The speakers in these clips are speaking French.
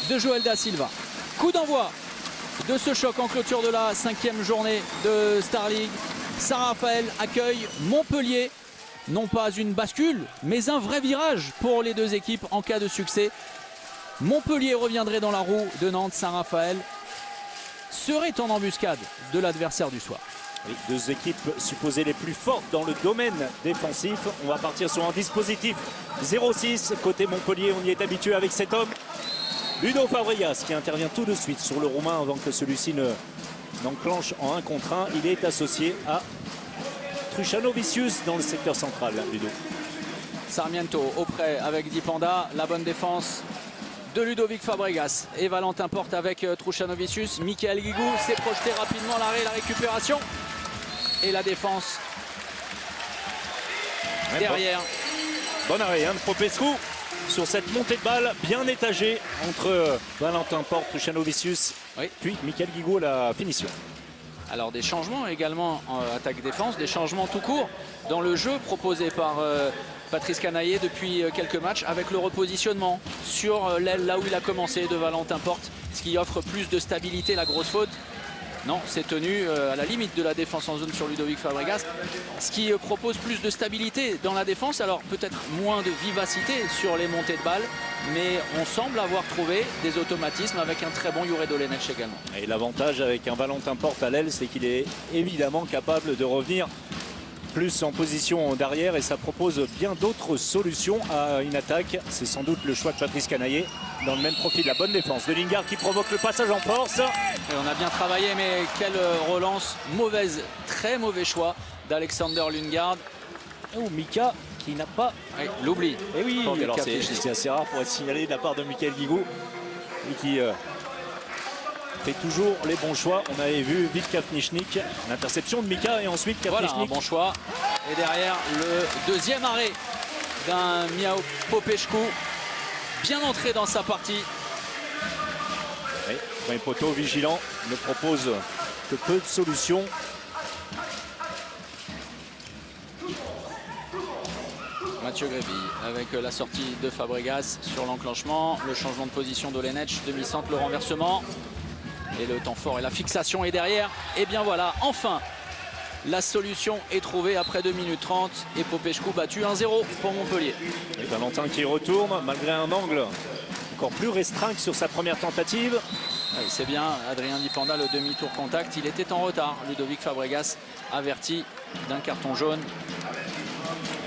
de Joël Da Silva. Coup d'envoi de ce choc en clôture de la 5e journée de Star League. Saint-Raphaël accueille Montpellier. Non pas une bascule, mais un vrai virage pour les deux équipes en cas de succès. Montpellier reviendrait dans la roue de Nantes. Saint-Raphaël serait en embuscade de l'adversaire du soir. Oui, deux équipes supposées les plus fortes dans le domaine défensif. On va partir sur un dispositif 0-6. Côté Montpellier, on y est habitué avec cet homme. Ludo Fabregas qui intervient tout de suite sur le Roumain avant que celui-ci n'enclenche en 1 contre 1. Il est associé à Truchano-Vicius dans le secteur central, Ludo. Sarmiento auprès avec Dipanda. La bonne défense de Ludovic Fabregas et Valentin Porte avec Truchano-Vicius. Michael Guigou s'est projeté rapidement, l'arrêt, la récupération et la défense derrière. Bon arrêt de Popescu sur cette montée de balle bien étagée entre Valentin Porte, Truchano-Vicius, oui. Puis Michael Guigou à la finition. Alors des changements également en attaque-défense, des changements tout court dans le jeu proposé par Patrice Canaillé depuis quelques matchs avec le repositionnement sur l'aile là où il a commencé de Valentin Porte, ce qui offre plus de stabilité. La grosse faute, non, c'est tenu à la limite de la défense en zone sur Ludovic Fabregas, ce qui propose plus de stabilité dans la défense, alors peut-être moins de vivacité sur les montées de balles, mais on semble avoir trouvé des automatismes avec un très bon Jure Dolenech également. Et l'avantage avec un Valentin Porte à l'aile, c'est qu'il est évidemment capable de revenir plus en position d'arrière et ça propose bien d'autres solutions à une attaque. C'est sans doute le choix de Patrice Canaillé dans le même profil. La bonne défense de Lingard qui provoque le passage en force. Et on a bien travaillé, mais quelle relance mauvaise, très mauvais choix d'Alexander Lundgaard. Oh, Mika qui n'a pas l'oubli. Et oui, alors c'est assez rare pour être signalé de la part de Michael Guigou et qui fait toujours les bons choix. On avait vu vite Kafnichnik, l'interception de Mika et ensuite Kafnichnik. Voilà, un bon choix. Et derrière le deuxième arrêt d'un Miao Popescu, bien entré dans sa partie. Oui, premier poteau vigilant ne propose que peu de solutions. Mathieu Gréby avec la sortie de Fabregas sur l'enclenchement, le changement de position d'Olenech, demi-centre, le renversement et le temps fort et la fixation est derrière. Et bien voilà, enfin la solution est trouvée après 2 minutes 30 et Popescu battu 1-0 pour Montpellier. Et Valentin qui retourne malgré un angle encore plus restreint que sur sa première tentative. Oui, c'est bien, Adrien Dipanda, le demi-tour contact, il était en retard. Ludovic Fabregas averti d'un carton jaune.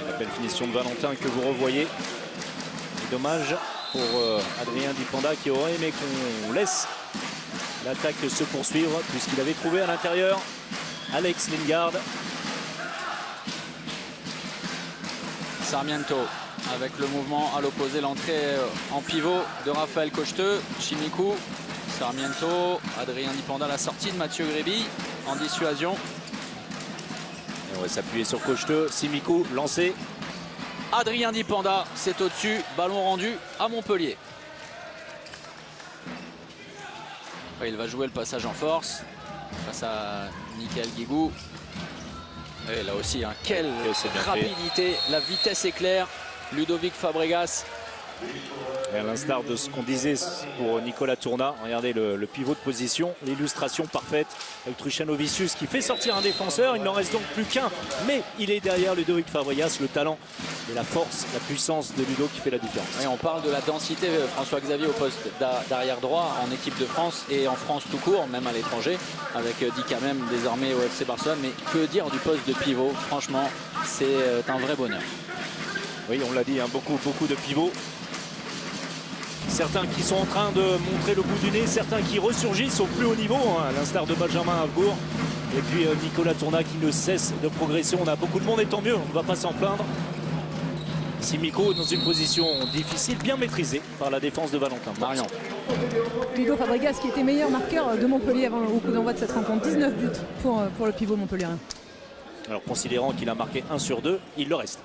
La belle finition de Valentin que vous revoyez. Et dommage pour Adrien Dipanda qui aurait aimé qu'on laisse l'attaque se poursuivre puisqu'il avait trouvé à l'intérieur Alex Lingard. Sarmiento avec le mouvement à l'opposé, l'entrée en pivot de Raphaël Cocheteux. Chimikou, Sarmiento, Adrien Dipanda, la sortie de Mathieu Gréby en dissuasion. Et on va s'appuyer sur Cocheteux. Simikou lancé. Adrien Dipanda, c'est au-dessus, ballon rendu à Montpellier. Après, il va jouer le passage en force face à Michael Guigou. Et là aussi, hein, quelle rapidité, la vitesse est claire. Ludovic Fabregas. Et à l'instar de ce qu'on disait pour Nicolas Tourna, regardez le pivot de position, l'illustration parfaite avec Truchano-Vicius qui fait sortir un défenseur. Il n'en reste donc plus qu'un, mais il est derrière Ludovic Fabregas. Le talent et la force, la puissance de Ludo qui fait la différence. Et on parle de la densité, François-Xavier, au poste d'arrière droit en équipe de France et en France tout court, même à l'étranger, avec Dikamem désormais au FC Barcelone. Mais que dire du poste de pivot? Franchement, c'est un vrai bonheur. Oui, on l'a dit, hein, beaucoup de pivots. Certains qui sont en train de montrer le bout du nez, certains qui ressurgissent au plus haut niveau, hein, à l'instar de Benjamin Havgour. Et puis Nicolas Tourna qui ne cesse de progresser. On a beaucoup de monde et tant mieux, on ne va pas s'en plaindre. Simikou dans une position difficile, bien maîtrisée par la défense de Valentin. Marion. Ludo Fabregas qui était meilleur marqueur de Montpellier avant le coup d'envoi de cette rencontre. 19 buts pour le pivot montpellierin. Alors considérant qu'il a marqué 1 sur 2, il le reste.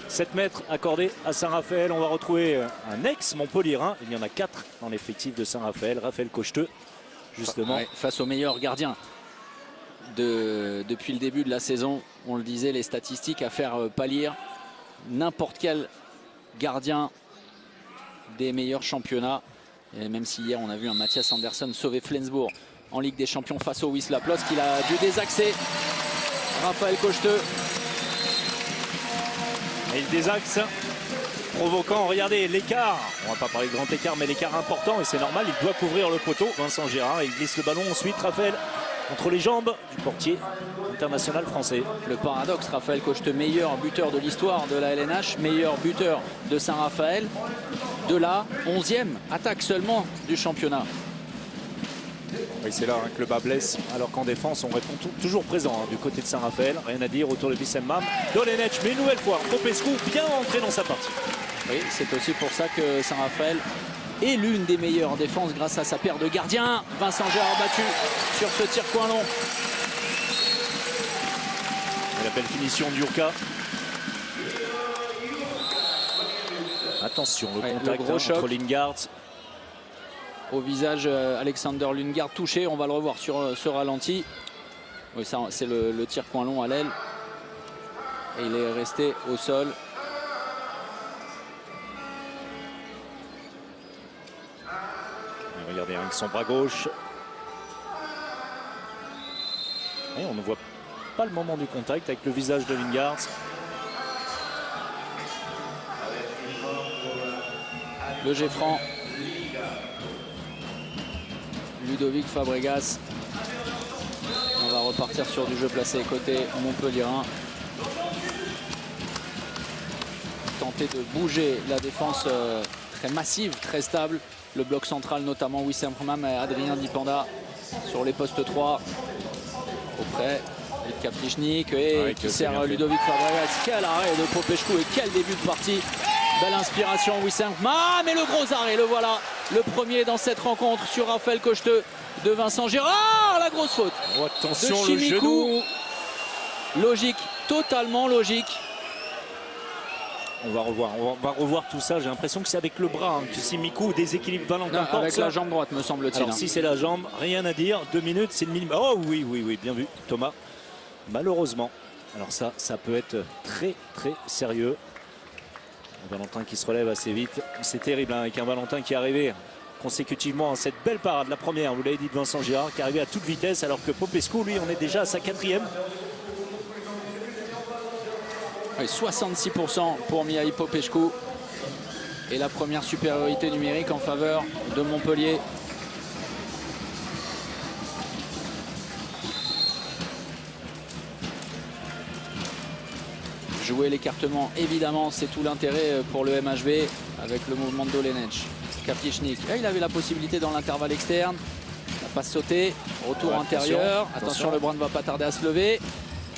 7 mètres accordés à Saint-Raphaël. On va retrouver un ex-Montpellierin. Il y en a 4 dans l'effectif de Saint-Raphaël. Raphaël Cocheteux, justement. Ouais, face au meilleur gardien depuis le début de la saison. On le disait, les statistiques à faire pâlir n'importe quel gardien des meilleurs championnats. Et même si hier on a vu un Mathias Andersson sauver Flensburg en Ligue des Champions face au Wisla Plock, il a dû désaxer Raphaël Cochteux. Et il désaxe, provoquant, regardez l'écart. On va pas parler de grand écart, mais l'écart important, et c'est normal, il doit couvrir le poteau. Vincent Gérard, il glisse le ballon ensuite, Raphaël, entre les jambes du portier international français. Le paradoxe, Raphaël Cochteux, meilleur buteur de l'histoire de la LNH, meilleur buteur de Saint-Raphaël, de la 11e attaque seulement du championnat. Oui, c'est là que le bas blesse, alors qu'en défense, on répond toujours présent du côté de Saint-Raphaël. Rien à dire autour de Wissem Mam. Dolenech, mais une nouvelle fois, Popescu bien rentré dans sa partie. Oui, c'est aussi pour ça que Saint-Raphaël est l'une des meilleures défenses grâce à sa paire de gardiens. Vincent Gérard battu sur ce tir coin long. Et la belle finition d'Urka. Attention, le contact gros choc entre Lingard. Au visage, Alexander Lundgaard touché. On va le revoir sur ce ralenti. Oui, c'est le tir coin long à l'aile. Et il est resté au sol. Et regardez, avec son bras gauche. Et on ne voit pas le moment du contact avec le visage de Lingard. Le jet franc. Ludovic Fabregas. On va repartir sur du jeu placé côté montpelliérain. Tenter de bouger la défense très massive, très stable. Le bloc central, notamment Wissem Mam et Adrien Dipanda sur les postes 3. Auprès de Kapnichnik et qui sert Ludovic Fabregas. Quel arrêt de Popescu et quel début de partie. Belle inspiration, Wissem Mam, et le gros arrêt, le voilà. Le premier dans cette rencontre sur Raphaël Cochteux de Vincent Gérard. La grosse faute. Oh, attention, de le genou. Logique, totalement logique. On va revoir tout ça. J'ai l'impression que c'est avec le bras que Simikou déséquilibre Valentin Porte. Avec la jambe droite, me semble-t-il. Alors si c'est la jambe, rien à dire. 2 minutes, c'est le minimum. Oh oui, bien vu, Thomas. Malheureusement. Alors ça peut être très sérieux. Valentin qui se relève assez vite. C'est terrible avec un Valentin qui est arrivé consécutivement à cette belle parade. La première, vous l'avez dit, de Vincent Gérard, qui est arrivé à toute vitesse, alors que Popescu, lui, on est déjà à sa 4e. Oui, 66% pour Mihai Popescu. Et la première supériorité numérique en faveur de Montpellier. Jouer l'écartement, évidemment, c'est tout l'intérêt pour le MHB avec le mouvement de Dolenech. Kapnichnik, il avait la possibilité dans l'intervalle externe. La passe sautée, retour intérieur. Attention, le bras ne va pas tarder à se lever.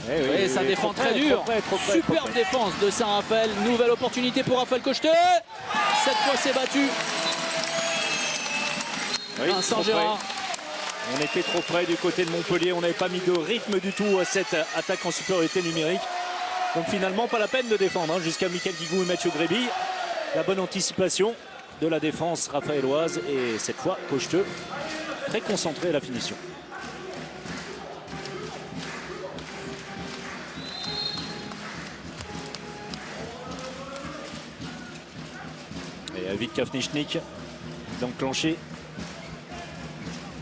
Et ça défend très dur. Superbe défense de Saint-Raphaël. Nouvelle opportunité pour Raphaël Cochteux. Cette fois, c'est battu. Vincent Gérard. On était trop près du côté de Montpellier. On n'avait pas mis de rythme du tout à cette attaque en supériorité numérique. Donc finalement, pas la peine de défendre jusqu'à Michael Guigou et Mathieu Gréby. La bonne anticipation de la défense raphaéloise. Et cette fois, Cochteux très concentré à la finition. Et David Kapnichnik d'enclencher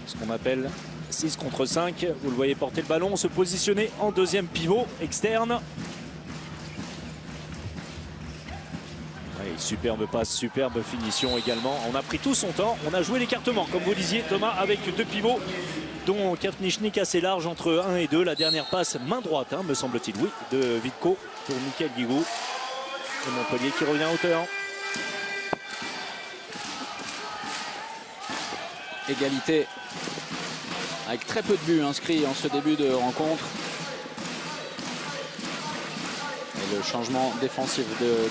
ce qu'on appelle 6 contre 5. Vous le voyez porter le ballon, se positionner en deuxième pivot externe. Superbe passe, superbe finition également. On a pris tout son temps, on a joué l'écartement, comme vous disiez Thomas, avec 2 pivots, dont Kapnichnik assez large entre 1 et 2. La dernière passe main droite, me semble-t-il, oui, de Vitko pour Michael Guigou. Et Montpellier qui revient à hauteur. Égalité avec très peu de buts inscrits en ce début de rencontre. Et le changement défensif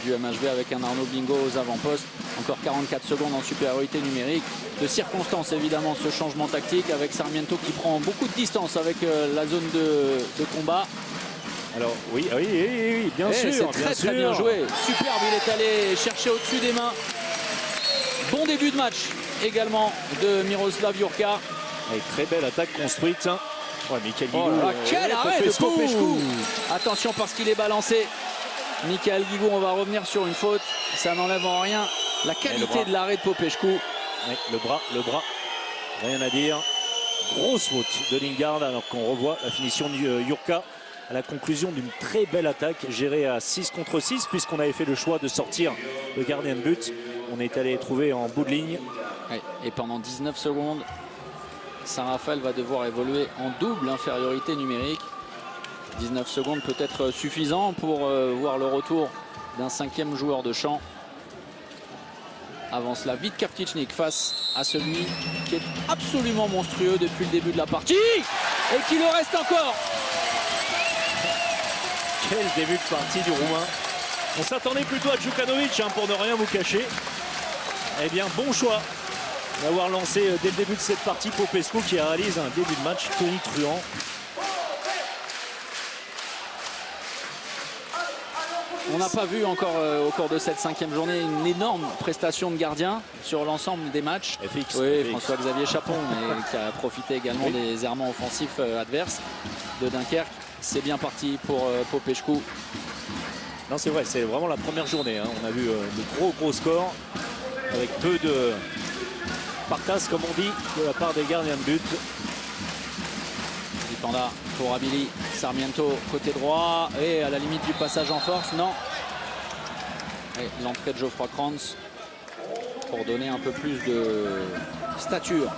du MHB avec un Arnaud Bingo aux avant-postes. Encore 44 secondes en supériorité numérique. De circonstance évidemment ce changement tactique avec Sarmiento qui prend beaucoup de distance avec la zone de combat. Alors oui, bien sûr. C'est très bien joué. Superbe, il est allé chercher au-dessus des mains. Bon début de match également de Miroslav Jurka. Et très belle attaque construite. Ouais, Michael Guigou, quel arrêt de Popescu. Attention parce qu'il est balancé. Michael Guigou, on va revenir sur une faute. Ça n'enlève en rien la qualité de l'arrêt de Popescu. Oui, le bras, rien à dire. Grosse faute de Lingard alors qu'on revoit la finition de Jurka à la conclusion d'une très belle attaque gérée à 6 contre 6 puisqu'on avait fait le choix de sortir le gardien de but. On est allé trouver en bout de ligne. Ouais, et pendant 19 secondes, Saint-Raphaël va devoir évoluer en double infériorité numérique. 19 secondes peut être suffisant pour voir le retour d'un 5e joueur de champ. Avant cela, Vít Kavtičník face à celui qui est absolument monstrueux depuis le début de la partie et qui le reste encore. Quel début de partie du Roumain. On s'attendait plutôt à Djukanovic pour ne rien vous cacher. Eh bien, bon choix d'avoir lancé dès le début de cette partie Popescu qui réalise un début de match tonitruant. On n'a pas vu encore au cours de cette 5e journée une énorme prestation de gardien sur l'ensemble des matchs. FX, oui, FX. François-Xavier Chapon, mais qui a profité également des errements offensifs adverses de Dunkerque. C'est bien parti pour Popescu. Non, c'est vrai, c'est vraiment la première journée. On a vu de gros scores avec peu de partasse, comme on dit, de la part des gardiens de but. Dipanda pour Abili, Sarmiento côté droit et à la limite du passage en force, non. Et l'entrée de Geoffroy Kranz pour donner un peu plus de stature.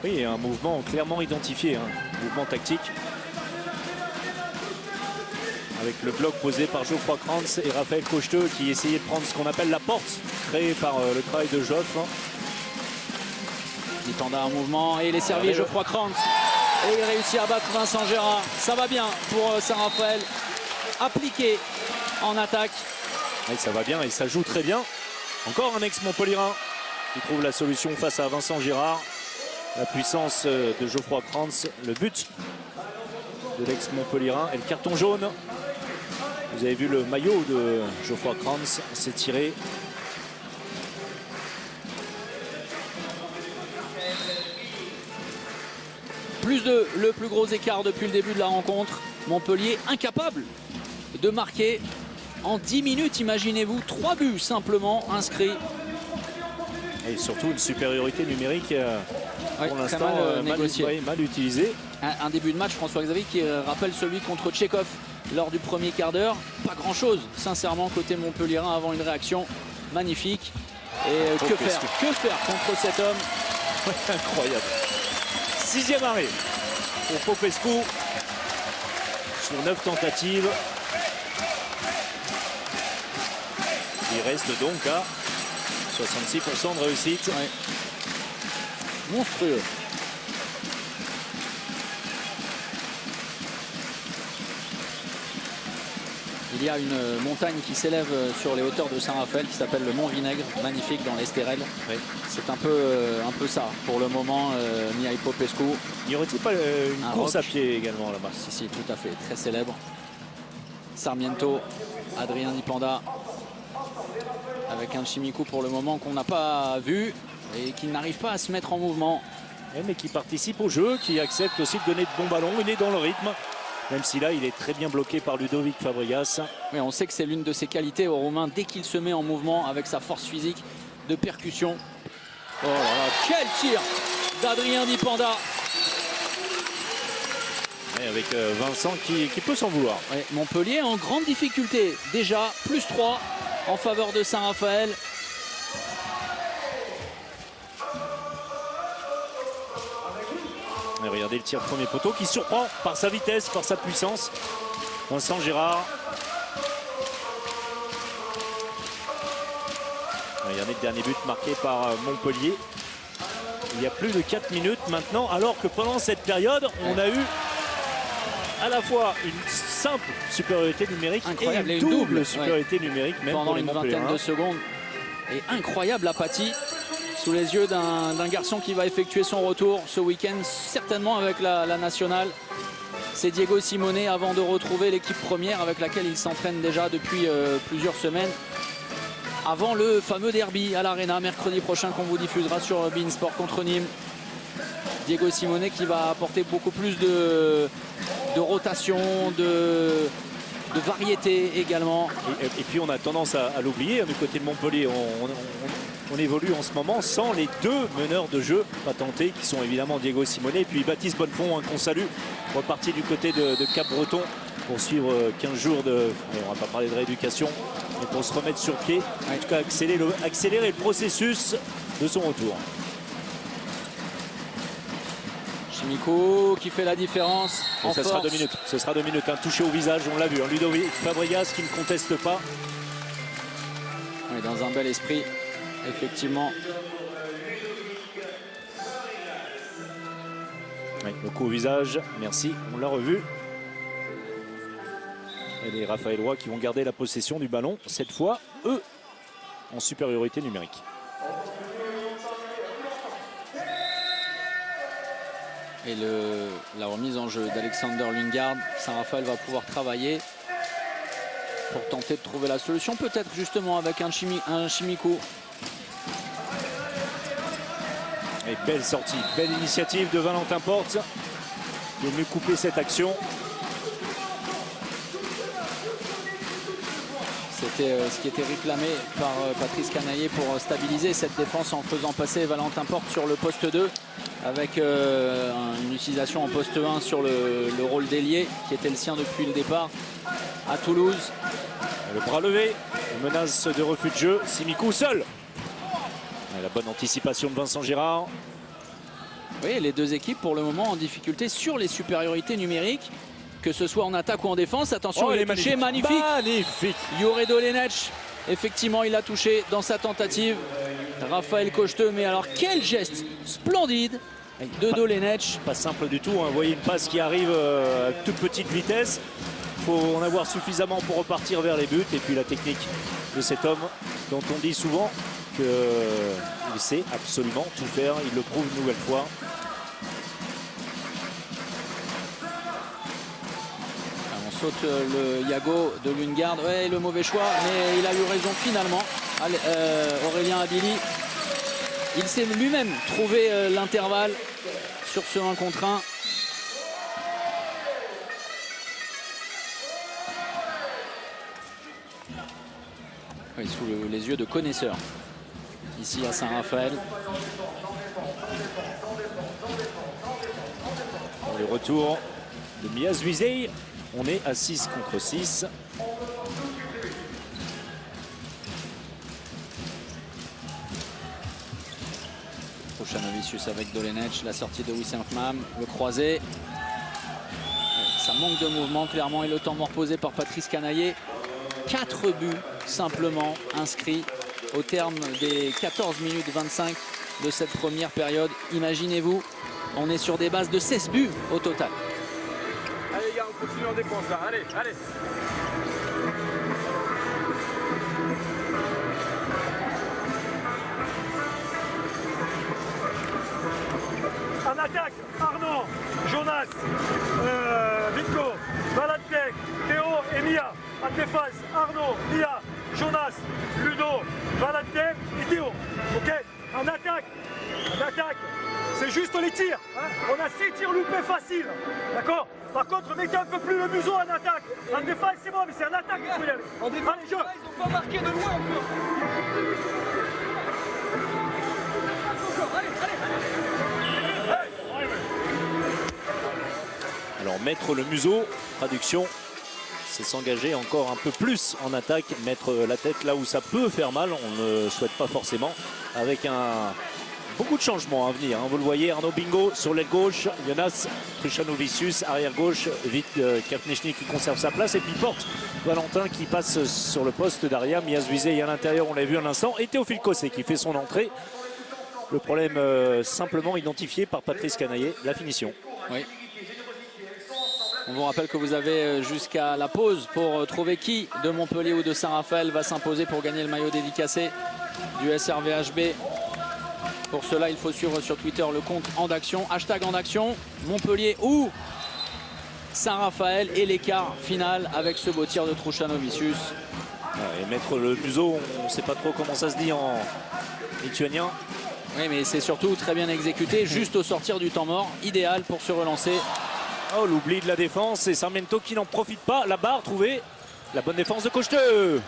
Oui, un mouvement clairement identifié, mouvement tactique. Avec le bloc posé par Geoffroy Kranz et Raphaël Cocheteux qui essayait de prendre ce qu'on appelle la porte créée par le travail de Geoff. Dipanda en mouvement et il est servi Geoffroy Kranz. Et il réussit à battre Vincent Gérard. Ça va bien pour Saint-Raphaël. Appliqué en attaque. Et ça va bien et ça joue très bien. Encore un ex-Montpellierin qui trouve la solution face à Vincent Gérard. La puissance de Geoffroy Kranz. Le but de l'ex-Montpellierin et le carton jaune. Vous avez vu le maillot de Geoffroy Kranz s'étirer. Le plus gros écart depuis le début de la rencontre. Montpellier incapable de marquer en 10 minutes, imaginez-vous, 3 buts simplement inscrits. Et surtout une supériorité numérique pour l'instant mal utilisée. Un début de match, François-Xavier, qui rappelle celui contre Tchekhov lors du premier quart d'heure. Pas grand-chose, sincèrement, côté montpellierin avant une réaction magnifique. Et que faire contre cet homme? Incroyable. 6e arrêt pour Popescu sur 9 tentatives. Il reste donc à 66% de réussite. Ouais. Monstrueux. Il y a une montagne qui s'élève sur les hauteurs de Saint-Raphaël qui s'appelle le Mont Vinaigre, magnifique dans l'Estérel. Oui. C'est un peu ça pour le moment, Mihai Popescu. N'y aurait-il pas une course à pied également là-bas? Si, tout à fait, très célèbre. Sarmiento, Adrien Dipanda, avec un Chimico pour le moment qu'on n'a pas vu et qui n'arrive pas à se mettre en mouvement. Mais qui participe au jeu, qui accepte aussi de donner de bons ballons, il est dans le rythme. Même si là, il est très bien bloqué par Ludovic Fabregas. Oui, on sait que c'est l'une de ses qualités au Roumain, dès qu'il se met en mouvement avec sa force physique de percussion. Oh là là, quel tir d'Adrien Dipanda. Et avec Vincent qui peut s'en vouloir. Oui, Montpellier en grande difficulté. Déjà, +3 en faveur de Saint-Raphaël. Et regardez le tir premier poteau qui surprend par sa vitesse, par sa puissance. Vincent Gérard. Regardez le dernier but marqué par Montpellier. Il y a plus de 4 minutes maintenant, alors que pendant cette période, on a eu à la fois une simple supériorité numérique incroyable, et une double supériorité numérique, même pendant pour les une vingtaine de secondes. Et incroyable apathie sous les yeux d'un garçon qui va effectuer son retour ce week-end, certainement avec la nationale. C'est Diego Simone avant de retrouver l'équipe première avec laquelle il s'entraîne déjà depuis plusieurs semaines. Avant le fameux derby à l'Arena mercredi prochain qu'on vous diffusera sur beIN Sport contre Nîmes. Diego Simone qui va apporter beaucoup plus de rotation, de de variété également. Et puis on a tendance à l'oublier, du côté de Montpellier, on évolue en ce moment sans les deux meneurs de jeu patentés qui sont évidemment Diego Simonet et puis Baptiste Bonnefond, qu'on salue, reparti du côté de Cap-Breton pour suivre 15 jours de, on va pas parler de rééducation, mais pour se remettre sur pied, en tout cas accélérer le processus de son retour. Chimico qui fait la différence. Et ça sera 2 minutes. Ce sera 2 minutes. Un touché au visage, on l'a vu. Ludovic Fabregas qui ne conteste pas. Oui, dans un bel esprit, effectivement. Oui, le coup au visage, merci, on l'a revu. Et les Raphaëlois qui vont garder la possession du ballon, cette fois, eux, en supériorité numérique. Et la remise en jeu d'Alexander Lundgaard, Saint-Raphaël va pouvoir travailler pour tenter de trouver la solution, peut-être justement avec un Chimico. Et belle sortie, belle initiative de Valentin Porte. Il est venu couper cette action. C'était ce qui était réclamé par Patrice Canaillé pour stabiliser cette défense en faisant passer Valentin Porte sur le poste 2 avec une utilisation en poste 1 sur le rôle d'ailier qui était le sien depuis le départ à Toulouse. Le bras levé, menace de refus de jeu, Simico seul. Et la bonne anticipation de Vincent Girard. Oui, les deux équipes pour le moment en difficulté sur les supériorités numériques, que ce soit en attaque ou en défense. Attention, il est touché, magnifique. Magnifique. Jure Dolenech, effectivement, il a touché dans sa tentative. Raphaël Cocheteux, mais alors quel geste splendide de Dolenech. Pas simple du tout, hein. Vous voyez une passe qui arrive à toute petite vitesse. Il faut en avoir suffisamment pour repartir vers les buts. Et puis la technique de cet homme dont on dit souvent qu'il sait absolument tout faire. Il le prouve une nouvelle fois. On saute le Yago de Lundgaard. Ouais, le mauvais choix, mais il a eu raison finalement. Aurélien Abili. Il s'est lui-même trouvé l'intervalle sur ce 1 contre 1. Oui, sous les yeux de connaisseurs ici à Saint-Raphaël. Le retour de Mias Wizey. On est à 6 contre 6. Truchanovicius avec Dolenech, la sortie de Wissam Khmam, le croisé. Ça manque de mouvement clairement et le temps mort posé par Patrice Canaillé. 4 buts simplement inscrits au terme des 14 minutes 25 de cette première période. Imaginez-vous, on est sur des bases de 16 buts au total. Allez les gars, on continue en défense là, allez, allez. En attaque, Arnaud, Jonas, Vico, Valentin, Théo et Mia. En défense, Arnaud, Mia, Jonas, Ludo, Valentin et Théo. Ok. En attaque, c'est juste les tirs. Hein. On a 6 tirs loupés faciles. D'accord. Par contre, mettez un peu plus le museau en attaque. En défense, c'est bon, mais c'est en attaque qu'il faut y aller. En défense, allez, jeu. Ils n'ont pas marqué de loin encore. Alors mettre le museau, traduction, c'est s'engager encore un peu plus en attaque, mettre la tête là où ça peut faire mal, on ne souhaite pas forcément, avec beaucoup de changements à venir. Hein. Vous le voyez, Arnaud Bingo sur l'aile gauche, Jonas Truchanovicius, arrière gauche, vite Kapnechny qui conserve sa place, et puis Porte Valentin qui passe sur le poste d'arrière, Mias Wizey à l'intérieur, on l'a vu un instant, et Théophile Cossé qui fait son entrée. Le problème simplement identifié par Patrice Canaillé, la finition. Oui. On vous rappelle que vous avez jusqu'à la pause pour trouver qui de Montpellier ou de Saint-Raphaël va s'imposer pour gagner le maillot dédicacé du SRVHB. Pour cela, il faut suivre sur Twitter le compte En d'Action, hashtag En d'Action, Montpellier ou Saint-Raphaël et l'écart final avec ce beau tir de Truchanovicius. Et mettre le museau, on ne sait pas trop comment ça se dit en lituanien. Oui, mais c'est surtout très bien exécuté, juste au sortir du temps mort, idéal pour se relancer. Oh, l'oubli de la défense et Sarmiento qui n'en profite pas. La barre trouvée. La bonne défense de Cocheteux.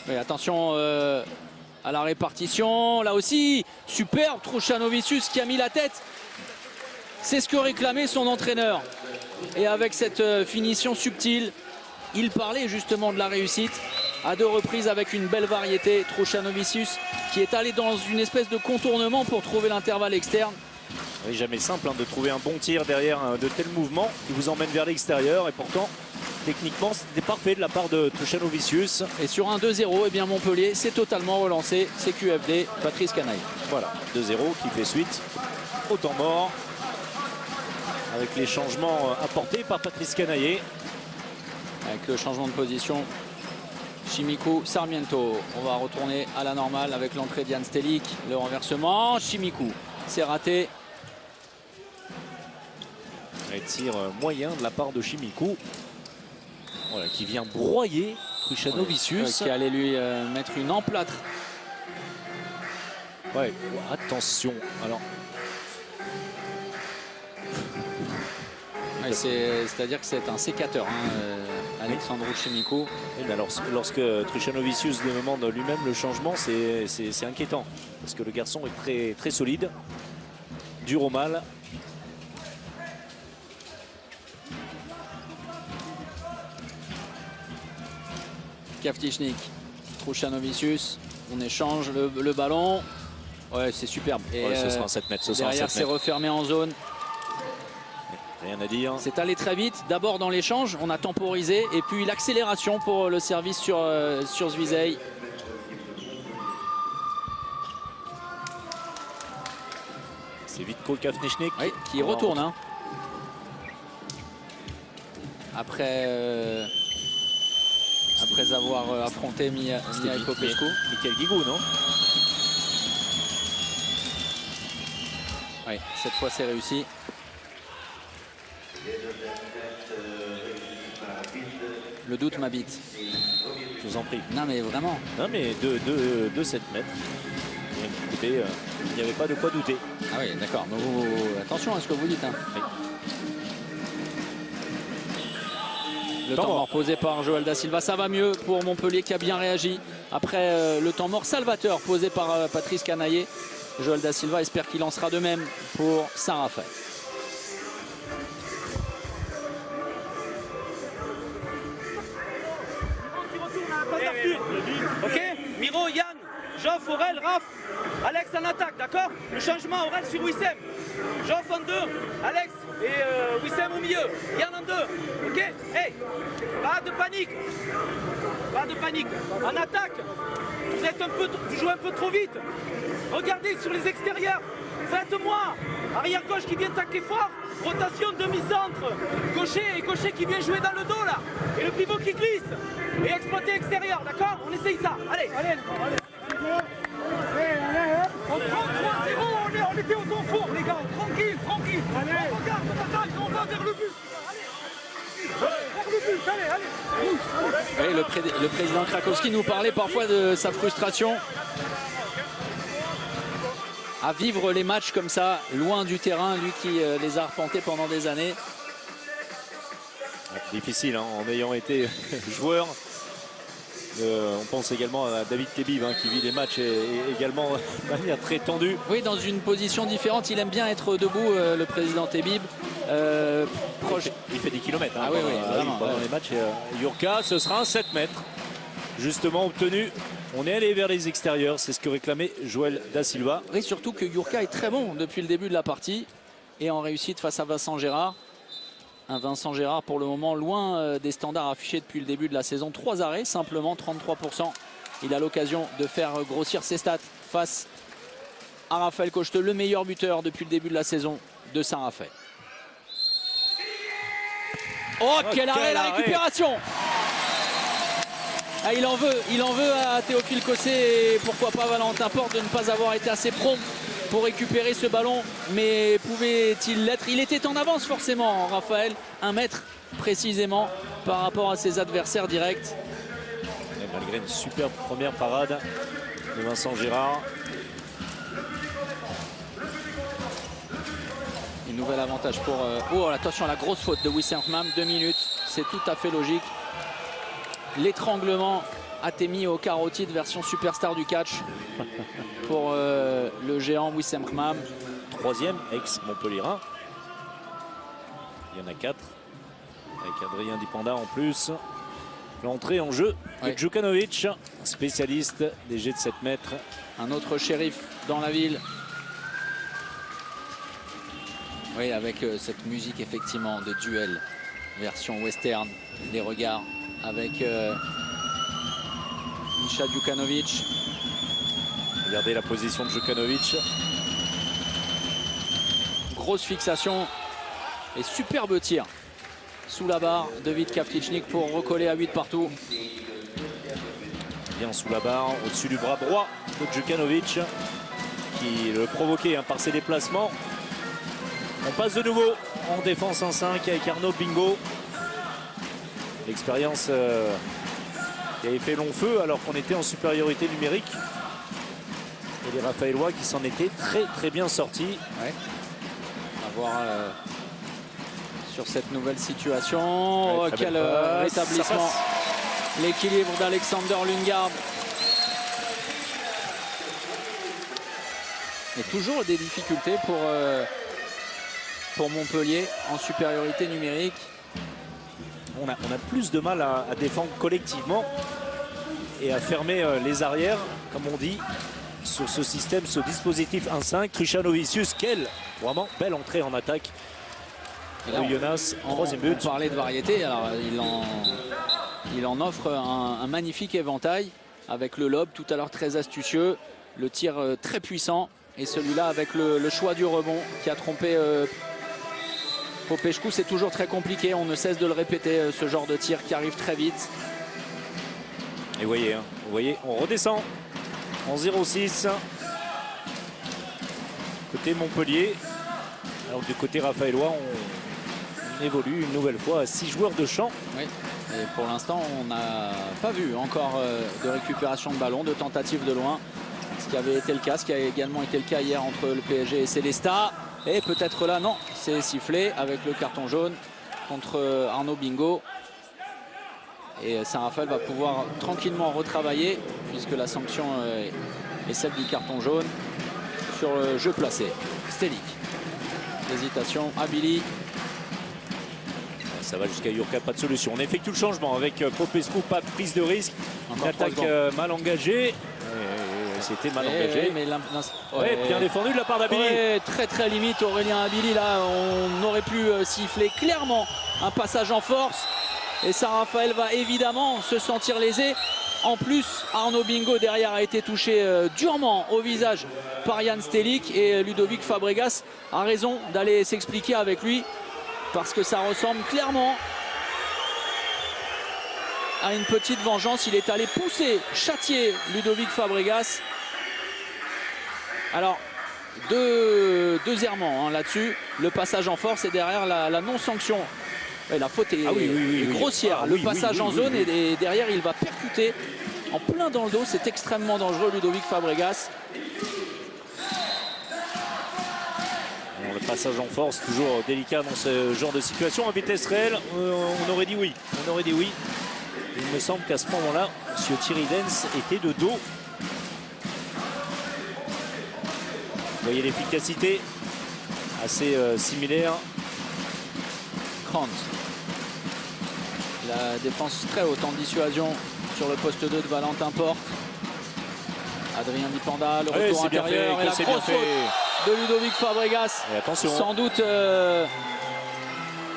Mais attention à la répartition. Là aussi, superbe Truchanovicius qui a mis la tête. C'est ce que réclamait son entraîneur. Et avec cette finition subtile, il parlait justement de la réussite. À 2 reprises avec une belle variété. Truchanovicius qui est allé dans une espèce de contournement pour trouver l'intervalle externe. Oui, jamais simple de trouver un bon tir derrière de tels mouvements qui vous emmène vers l'extérieur. Et pourtant, techniquement, c'était parfait de la part de Truchanovicius. Et sur un 2-0, eh bien Montpellier s'est totalement relancé. C'est QFD, Patrice Canaille. Voilà, 2-0 qui fait suite au temps mort. Avec les changements apportés par Patrice Canaillé. Avec le changement de position, Chimiku, Sarmiento. On va retourner à la normale avec l'entrée d'Jan Stelik. Le renversement, Chimiku, c'est raté. Un tir moyen de la part de Chimiku. Voilà, qui vient broyer Truchanovicius. Qui allait lui mettre une emplâtre. Ouais, attention. Alors, ouais, c'est-à-dire que c'est un sécateur, Alexandru Chimiku. et alors, lorsque Truchanovicius demande lui-même le changement, c'est inquiétant. Parce que le garçon est très, très solide. Dur au mal. Kavtichnik, Truchanovicius, on échange le ballon. Ouais, c'est superbe. Et Ouais, ce sera un 7 mètres. Ce sera un derrière, 7 c'est mètres. refermé en zone. Rien à dire. C'est allé très vite. D'abord dans l'échange, on a temporisé. Et puis l'accélération pour le service sur Zwisei. C'est Vitko Kavtichnik. Oui, qui retourne. Hein. Après avoir affronté Mihail Popescu. Michael Guigou, non? Oui, cette fois c'est réussi. Le doute m'habite. Je vous en prie. Non mais vraiment. Non mais de 7 mètres. Et écoutez, il n'y avait pas de quoi douter. Ah oui, d'accord. Mais attention à ce que vous dites. Hein. Oui. Le temps mort posé par Joël Da Silva, ça va mieux pour Montpellier qui a bien réagi. Après le temps mort salvateur posé par Patrice Canaillé, Joël Da Silva espère qu'il en sera de même pour Saint-Raphaël. Ok, Miro, Yann, Geoff, Aurel, Raph, Alex en attaque, d'accord? Le changement, Aurel sur Wissem. Geoff en 2, Alex et Wissem au milieu. Yann en 2, ok? Hey, pas de panique. Pas de panique. En attaque, vous jouez un peu trop vite. Regardez sur les extérieurs. Faites-moi. Arrière gauche qui vient taquer fort. Rotation demi-centre. Gaucher qui vient jouer dans le dos là. Et le pivot qui glisse. Et exploiter extérieur, d'accord? On essaye ça. Allez. On prend 3-0, on était au temps fort, les gars. Tranquille. On regarde, on attaque, on va vers le but. Oui, le président Krakowski nous parlait parfois de sa frustration à vivre les matchs comme ça, loin du terrain, lui qui les a arpentés pendant des années. Difficile, en ayant été joueur. On pense également à David Tebib qui vit les matchs également de manière très tendue. Oui, dans une position différente. Il aime bien être debout, le président Tebib. Proche. Il fait des kilomètres Ah oui, vraiment, pendant les matchs. Jurka, ce sera un 7 mètres. Justement obtenu. On est allé vers les extérieurs. C'est ce que réclamait Joël Da Silva. Oui, surtout que Jurka est très bon depuis le début de la partie. Et en réussite face à Vincent Gérard. Un Vincent Gérard pour le moment loin des standards affichés depuis le début de la saison. 3 arrêts, simplement 33%. Il a l'occasion de faire grossir ses stats face à Raphaël Cocheteux, le meilleur buteur depuis le début de la saison de Saint-Raphaël. Oh, quel arrêt, la récupération! Ah, il en veut à Théophile Cosset et pourquoi pas Valentin Porte de ne pas avoir été assez prompt pour récupérer ce ballon, mais pouvait-il l'être? Il était en avance forcément, Raphaël, 1 mètre précisément par rapport à ses adversaires directs. Et malgré une superbe première parade de Vincent Gérard. Une nouvelle avantage pour... Oh, attention à la grosse faute de Wisserman, 2 minutes, c'est tout à fait logique. l'étranglement Atemi au carotide version superstar du catch pour le géant Wissem Khmam. Troisième ex-Montpellierin. Il y en a 4. Avec Adrien Dipanda en plus. L'entrée en jeu de Djukanovic, spécialiste des jets de 7 mètres. Un autre shérif dans la ville. Oui, avec cette musique effectivement de duel, version western, les regards avec Misha Djukanovic. Regardez la position de Djukanovic. Grosse fixation et superbe tir sous la barre de Vit Kavtichnik pour recoller à 8 partout. Bien sous la barre, au-dessus du bras droit de Djukanovic qui le provoquait par ses déplacements. On passe de nouveau en défense 1-5 avec Arnaud Bingo. L'expérience qui avait fait long feu alors qu'on était en supériorité numérique. Et les Raphaélois qui s'en étaient très bien sortis. Ouais. À voir sur cette nouvelle situation. Ouais, Quel rétablissement. L'équilibre d'Alexander Lundgaard. Et toujours des difficultés pour Montpellier en supériorité numérique. On a plus de mal à défendre collectivement et à fermer les arrières, comme on dit, sur ce système, ce dispositif 1-5. Krichanovicius, quelle vraiment belle entrée en attaque. Et là, Jonas, troisième but. On parlait de variété, alors il en offre un magnifique éventail avec le lob tout à l'heure très astucieux, le tir très puissant et celui-là avec le choix du rebond qui a trompé Popescu. C'est toujours très compliqué, on ne cesse de le répéter, ce genre de tir qui arrive très vite. Et vous voyez, on redescend en 0-6 côté Montpellier. Alors du côté raphaélois, on évolue une nouvelle fois à 6 joueurs de champ. Oui. Et pour l'instant, on n'a pas vu encore de récupération de ballon, de tentative de loin. Ce qui avait été le cas, ce qui a également été le cas hier entre le PSG et Célestat. Et peut-être là, non, c'est sifflé avec le carton jaune contre Arnaud Bingo. Et Saint-Raphaël va pouvoir tranquillement retravailler puisque la sanction est celle du carton jaune sur le jeu placé. Stelik. Hésitation, Abili. Ça va jusqu'à Jurka, pas de solution. On effectue le changement avec Popescu, pas de prise de risque. Une attaque mal engagée. C'était mal engagé. Mais bien défendu de la part d'Abili. Très limite Aurélien Abili. Là, on aurait pu siffler clairement un passage en force. Et Saint-Raphaël va évidemment se sentir lésé. En plus, Arnaud Bingo derrière a été touché durement au visage par Jan Stelik. Et Ludovic Fabregas a raison d'aller s'expliquer avec lui. Parce que ça ressemble clairement à une petite vengeance. Il est allé pousser, châtier Ludovic Fabregas. Alors, deux errements là-dessus. Le passage en force et derrière la non-sanction. Ouais, la faute est grossière. Le passage en zone et derrière il va percuter en plein dans le dos. C'est extrêmement dangereux, Ludovic Fabregas. Le passage en force, toujours délicat dans ce genre de situation. À vitesse réelle, on aurait dit oui. Il me semble qu'à ce moment-là, M. Thierry Dens était de dos. Vous voyez l'efficacité assez similaire. Kranz. La défense très haute en dissuasion sur le poste 2 de Valentin Porte. Adrien Dipanda, le retour intérieur et la grosse faute de Ludovic Fabregas. Et attention. Sans doute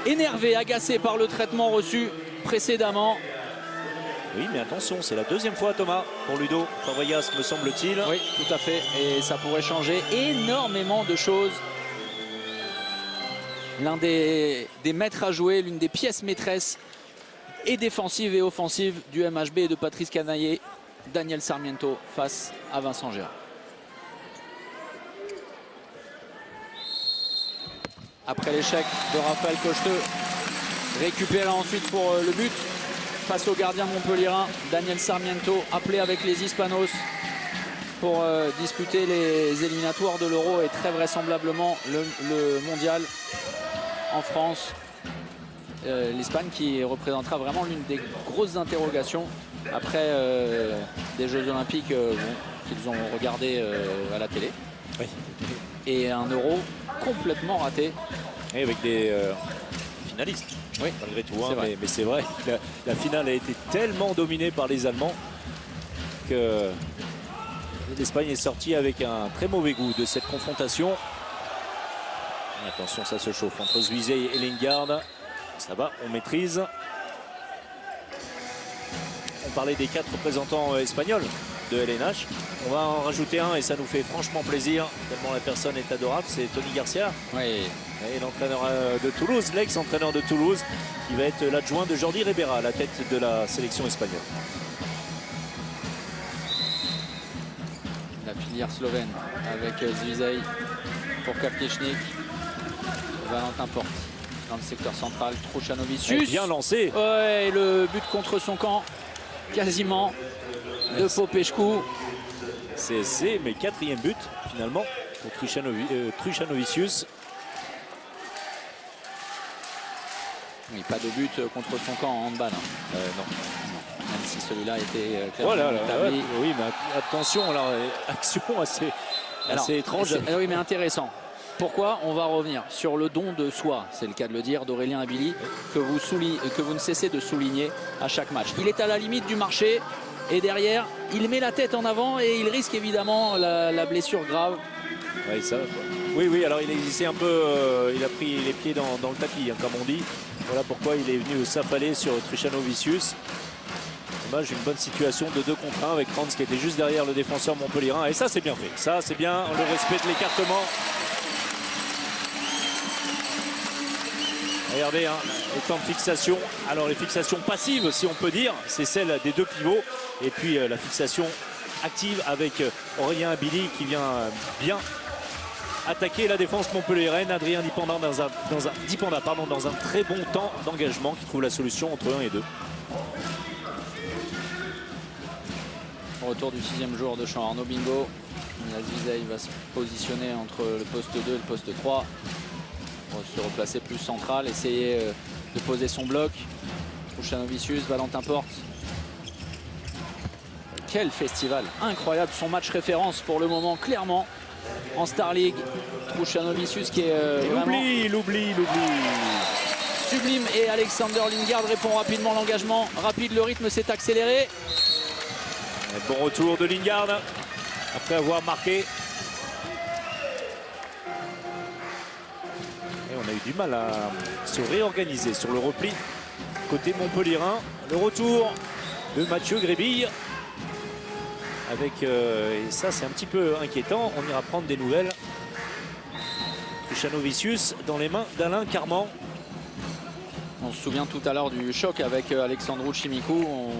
énervé, agacé par le traitement reçu précédemment. Oui, mais attention, c'est la deuxième fois, Thomas, pour Ludo Fabregas, me semble-t-il. Oui, tout à fait. Et ça pourrait changer énormément de choses. L'un des maîtres à jouer, l'une des pièces maîtresses et défensives et offensives du MHB et de Patrice Canaillé, Daniel Sarmiento face à Vincent Gérard. Après l'échec de Raphaël Cocheteux, récupéré ensuite pour le but face au gardien montpellierin Daniel Sarmiento, appelé avec les Hispanos pour disputer les éliminatoires de l'Euro et très vraisemblablement le mondial en France. l'Espagne qui représentera vraiment l'une des grosses interrogations après des Jeux Olympiques qu'ils ont regardé à la télé. Oui. Et un Euro complètement raté. Et avec des finalistes, oui, malgré tout. Hein, vrai. mais c'est vrai que la finale a été tellement dominée par les Allemands que l'Espagne est sortie avec un très mauvais goût de cette confrontation. Attention, ça se chauffe entre Zwiezey et Lingard. Ça va, on maîtrise. On parlait des 4 représentants espagnols de LNH. On va en rajouter un et ça nous fait franchement plaisir, tellement la personne est adorable, c'est Tony Garcia. Oui. Et l'entraîneur de Toulouse, l'ex-entraîneur de Toulouse, qui va être l'adjoint de Jordi Ribera à la tête de la sélection espagnole. La filière slovène avec Zwiezey pour Kapniechnik. Valentin Porte dans le secteur central. Truchanovicius. Bien lancé. Ouais, le but contre son camp, quasiment, de Popescu. CSC, mais 4e but finalement pour Truchanovicius. Oui, pas de but contre son camp en handball. Hein. Non. Même si celui-là était clairement Voilà, établi. oui, mais attention, alors, action assez étrange. Oui, mais intéressant. Pourquoi? On va revenir sur le don de soi, c'est le cas de le dire, d'Aurélien Abili, que vous ne cessez de souligner à chaque match. Il est à la limite du marché et derrière, il met la tête en avant et il risque évidemment la blessure grave. Oui, ça, oui, alors il a existé un peu, il a pris les pieds dans le tapis, hein, comme on dit. Voilà pourquoi il est venu s'affaler sur Truchanovicius. Dommage, une bonne situation de 2 contre 1 avec Franz qui était juste derrière le défenseur montpellierin. Et ça, c'est bien fait. Ça, c'est bien le respect de l'écartement. Regardez, hein, les temps de fixation. Alors les fixations passives, si on peut dire, c'est celle des 2 pivots. Et puis la fixation active avec Aurélien Abili qui vient bien attaquer la défense montpelliéraine. Adrien Dipenda dans un très bon temps d'engagement qui trouve la solution entre 1 et 2. Retour du 6e jour de champ. Arnaud Bingo. Zwiezey va se positionner entre le poste 2 et le poste 3. Pour se replacer plus central, essayer de poser son bloc. Truchanovicius, Valentin Porte. Quel festival incroyable, son match référence pour le moment, clairement, en Star League. Truchanovicius qui est l'oubli. Sublime et Alexander Lingard répond rapidement. L'engagement rapide, le rythme s'est accéléré. Bon retour de Lingard après avoir marqué. Et on a eu du mal à se réorganiser sur le repli côté montpellierin. Le retour de Mathieu Grébille. Avec, et ça c'est un petit peu inquiétant, on ira prendre des nouvelles. Truchanovicius dans les mains d'Alain Carman. On se souvient tout à l'heure du choc avec Alexandru Chimicu. On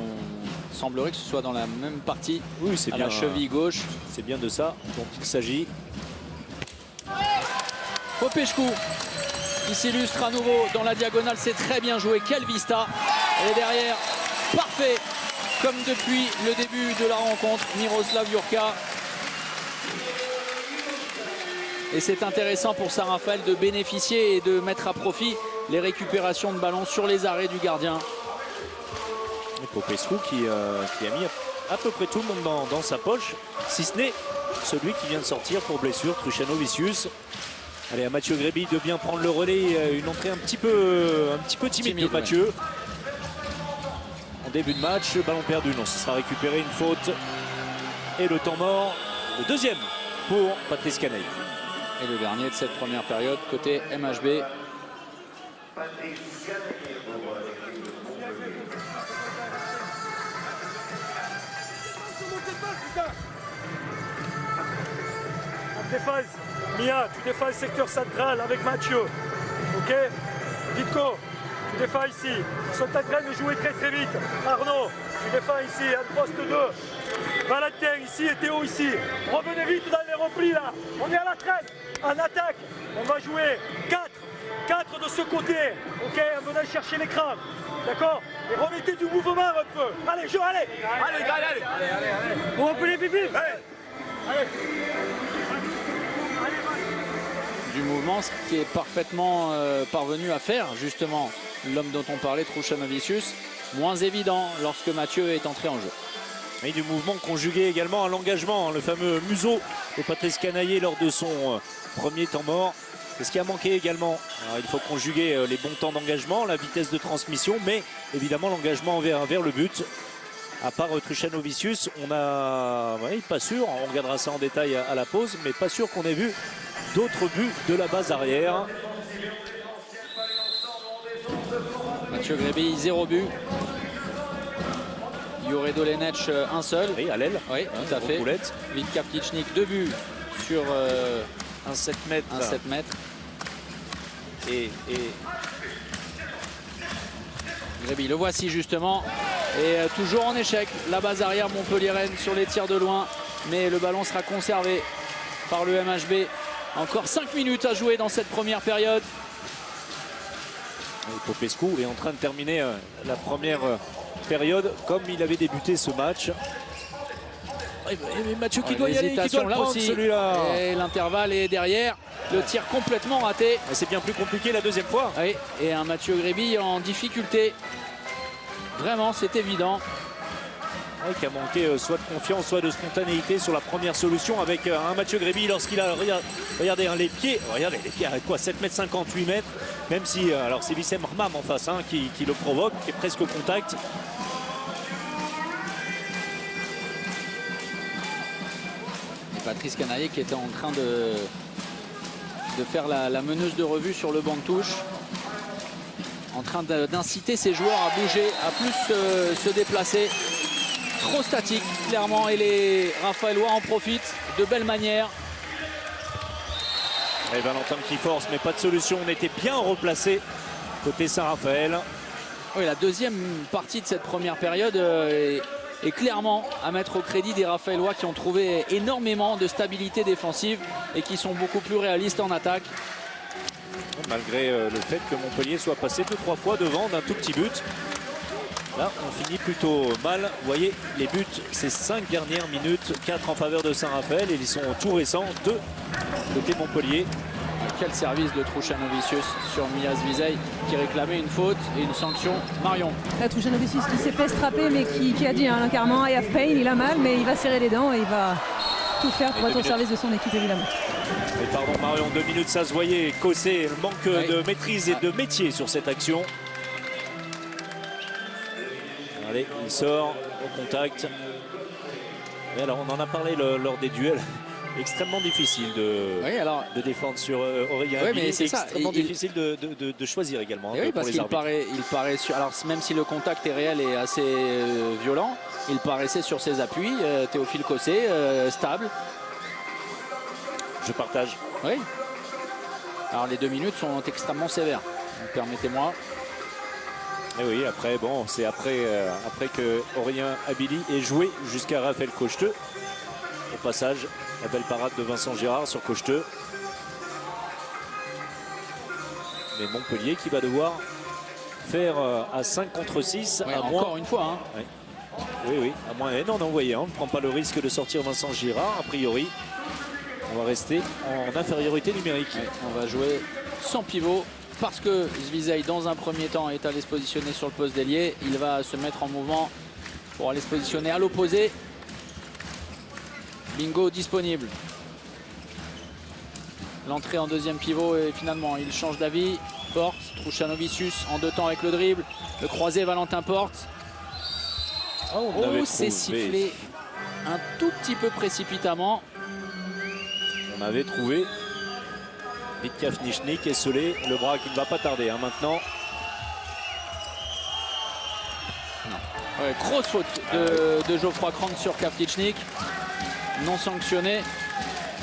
semblerait que ce soit dans la même partie, oui, c'est bien, la cheville gauche. C'est bien de ça dont il s'agit. Popescu qui s'illustre à nouveau dans la diagonale, c'est très bien joué. Quel vista! Et derrière, parfait, comme depuis le début de la rencontre, Miroslav Jurka. Et c'est intéressant pour Saint-Raphaël de bénéficier et de mettre à profit les récupérations de ballon sur les arrêts du gardien. Et Popescu qui a mis à peu près tout le monde dans sa poche, si ce n'est celui qui vient de sortir pour blessure, Truchanovicius. Allez, à Mathieu Grébille de bien prendre le relais, une entrée un petit peu timide de Mathieu. Ouais. En début de match, ballon perdu, non, ce sera récupéré, une faute. Et le temps mort, le deuxième pour Patrice Canaille. Et le dernier de cette première période, côté MHB. Défense, Mia, tu défends le secteur central avec Mathieu. Ok, Vitko, tu défends ici. Ils sont en train de jouer très très vite. Arnaud, tu défends ici, en poste 2. Valentin ici et Théo ici. Revenez vite dans les replis là. On est à la traîne. En attaque, on va jouer 4 de ce côté. Ok, en venant chercher l'écran. D'accord? Et remettez du mouvement un peu. Allez, allez. Allez. Vous reprenez pipi. Allez. Du mouvement, ce qui est parfaitement parvenu à faire justement l'homme dont on parlait, Truchanovicius, moins évident lorsque Mathieu est entré en jeu. Et du mouvement conjugué également à l'engagement, le fameux museau de Patrice Canaillé lors de son premier temps mort. C'est ce qui a manqué également. Alors, il faut conjuguer les bons temps d'engagement, la vitesse de transmission, mais évidemment l'engagement vers le but. À part Truchanovicius, on a, pas sûr, on regardera ça en détail à la pause, mais pas sûr qu'on ait vu d'autres buts de la base arrière. Mathieu Gréby, 0 but. Jure Dolenec, un seul. Oui, à l'aile. Oui, tout à fait. Vitka Vtičnik, 2 buts sur un 7 mètres. Un 7 mètres. Et Gréby, le voici justement. Et toujours en échec. La base arrière montpelliéraine sur les tirs de loin. Mais le ballon sera conservé par le MHB. Encore 5 minutes à jouer dans cette première période. Popescu est en train de terminer la première période comme il avait débuté ce match. Et Mathieu qui doit y aller, qui doit le prendre, celui-là. Et l'intervalle est derrière. Le tir complètement raté. C'est bien plus compliqué la deuxième fois. Oui, et un Mathieu Gréby en difficulté. Vraiment, c'est évident. Oui, qui a manqué soit de confiance, soit de spontanéité sur la première solution avec un Mathieu Gréby lorsqu'il a, regardez les pieds, regardez les pieds à quoi, 7 mètres 58 mètres, même si, alors c'est Wissem Rmam en face qui le provoque, qui est presque au contact. Et Patrice Canaillé qui était en train de faire la meneuse de revue sur le banc de touche. En train d'inciter ses joueurs à bouger, à plus se déplacer. Trop statique, clairement, et les Raphaëlois en profitent de belle manière. Et Valentin qui force, mais pas de solution. On était bien replacé côté Saint-Raphaël. Oui, la deuxième partie de cette première période est clairement à mettre au crédit des Raphaëlois qui ont trouvé énormément de stabilité défensive et qui sont beaucoup plus réalistes en attaque. Malgré le fait que Montpellier soit passé 2-3 fois devant d'un tout petit but. Là, on finit plutôt mal. Vous voyez, les buts, c'est 5 dernières minutes, 4 en faveur de Saint-Raphaël et ils sont tout récents, 2 côté Montpellier. Quel service de Truchanovicius sur Milas Vizey qui réclamait une faute et une sanction. Marion. Truchanovicius qui s'est fait strapper mais qui a dit clairement I have pain, il a mal mais il va serrer les dents et il va tout faire pour être au service de son équipe évidemment. Et pardon Marion, 2 minutes ça se voyait, Cossé manque de maîtrise et de métier sur cette action. Allez, il sort au contact. Et alors on en a parlé lors des duels. Extrêmement difficile de défendre sur Aurélien. Oui, mais c'est extrêmement difficile de choisir également. Oui, parce qu'il paraît sur. Alors même si le contact est réel et assez violent, il paraissait sur ses appuis. Théophile Cossé, stable. Je partage. Oui. Alors les 2 minutes sont extrêmement sévères. Permettez-moi. Et oui, après, bon, c'est après que Aurélien Abili ait joué jusqu'à Raphaël Cocheteux. Au passage, la belle parade de Vincent Girard sur Cocheteux. Mais Montpellier qui va devoir faire à 5 contre 6. Ouais, à encore moins... une fois. Hein. Ouais. Oui, à moins. Et non, vous voyez, on ne prend pas le risque de sortir Vincent Girard, a priori. On va rester en infériorité numérique. Ouais, on va jouer sans pivot. Parce que Vizey, dans un premier temps, est allé se positionner sur le poste d'ailier. Il va se mettre en mouvement pour aller se positionner à l'opposé. Bingo disponible. L'entrée en deuxième pivot et finalement il change d'avis. Porte, Truchanovicius en 2 temps avec le dribble. Le croisé Valentin Porte. Oh, c'est sifflé un tout petit peu précipitamment. On avait trouvé Vitka Vtičnik et Solé, le bras qui ne va pas tarder maintenant. Ouais, grosse faute de Geoffroy Krantz sur Vtičnik. Non sanctionné.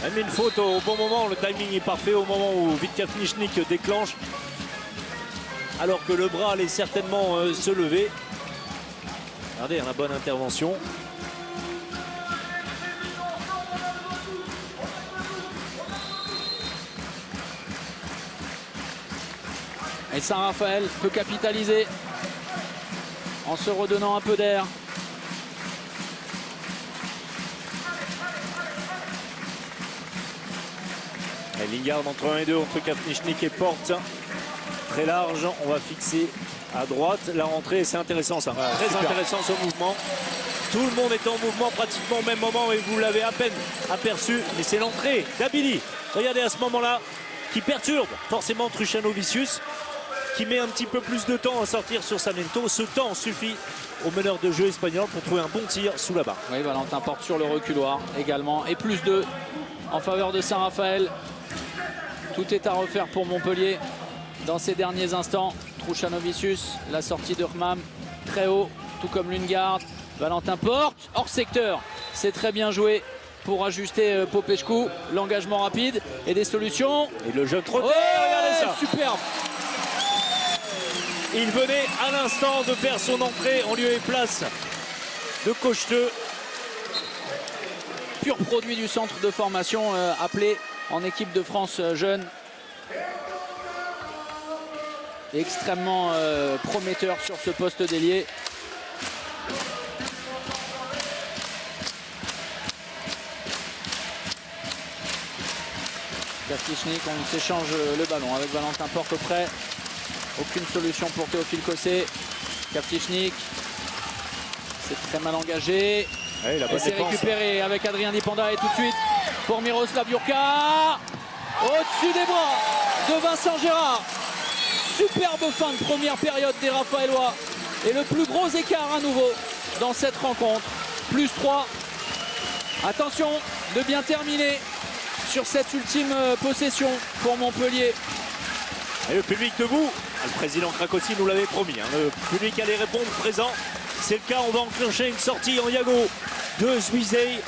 Elle met une faute au bon moment, le timing est parfait au moment où Vitka Vtičnik déclenche. Alors que le bras allait certainement se lever. Regardez, la bonne intervention. Et Saint-Raphaël peut capitaliser en se redonnant un peu d'air. Lingard entre 1 et 2 entre Vtičnik et Porte. Très large, on va fixer à droite. La rentrée, c'est intéressant ça. Très super. intéressant ce mouvement. Tout le monde est en mouvement pratiquement au même moment et vous l'avez à peine aperçu. Mais c'est l'entrée d'Abili. Regardez à ce moment-là qui perturbe forcément Truchano-Vicius, qui met un petit peu plus de temps à sortir sur Sarmiento. Ce temps suffit au meneur de jeu espagnol pour trouver un bon tir sous la barre. Oui, Valentin Porte sur le reculoir également. Et plus 2 en faveur de Saint-Raphaël. Tout est à refaire pour Montpellier dans ces derniers instants. Truchano-Vicius, la sortie de Rmam très haut, tout comme Lundgaard. Valentin Porte, hors secteur. C'est très bien joué pour ajuster Popescu. L'engagement rapide et des solutions. Et le jeu trotté, Oh, regardez ça. superbe. Il venait à l'instant de faire son entrée en lieu et place de Cocheteux. Pur produit du centre de formation appelé en équipe de France jeune. Extrêmement prometteur sur ce poste d'ailier. Kaftichnik, on s'échange le ballon avec Valentin Porte auprès. Aucune solution pour Théophile Cossé. Kaftichnik, c'est très mal engagé. Ouais, la bonne Et c'est défense. récupéré avec Adrien Dipanda et tout de suite pour Miroslav Jurka. Au-dessus des bras de Vincent Gérard. Superbe fin de première période des Raphaélois. Et le plus gros écart à nouveau dans cette rencontre. Plus 3. Attention de bien terminer sur cette ultime possession pour Montpellier. Et le public debout, le président Cracossi nous l'avait promis, hein. Le public allait répondre présent. C'est le cas, on va enclencher une sortie en Yago de Zuizey.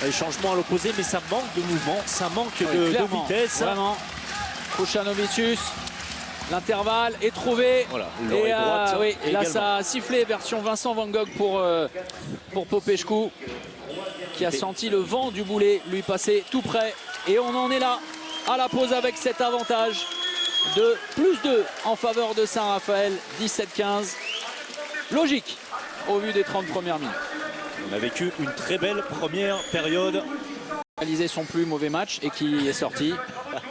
Les changements à l'opposé, mais ça manque de mouvement, ça manque Oui, de clairement, vitesse. Vraiment. Truchano-Vicius, l'intervalle est trouvé. Voilà, Et l'oreille droite oui, là également. ça a sifflé version Vincent Van Gogh pour Popescu, qui a senti le vent du boulet lui passer tout près. Et on en est là à la pause avec cet avantage de plus 2 en faveur de Saint-Raphaël, 17-15. Logique au vu des 30 premières minutes. On a vécu une très belle première période. Réalisé son plus mauvais match et qui est sorti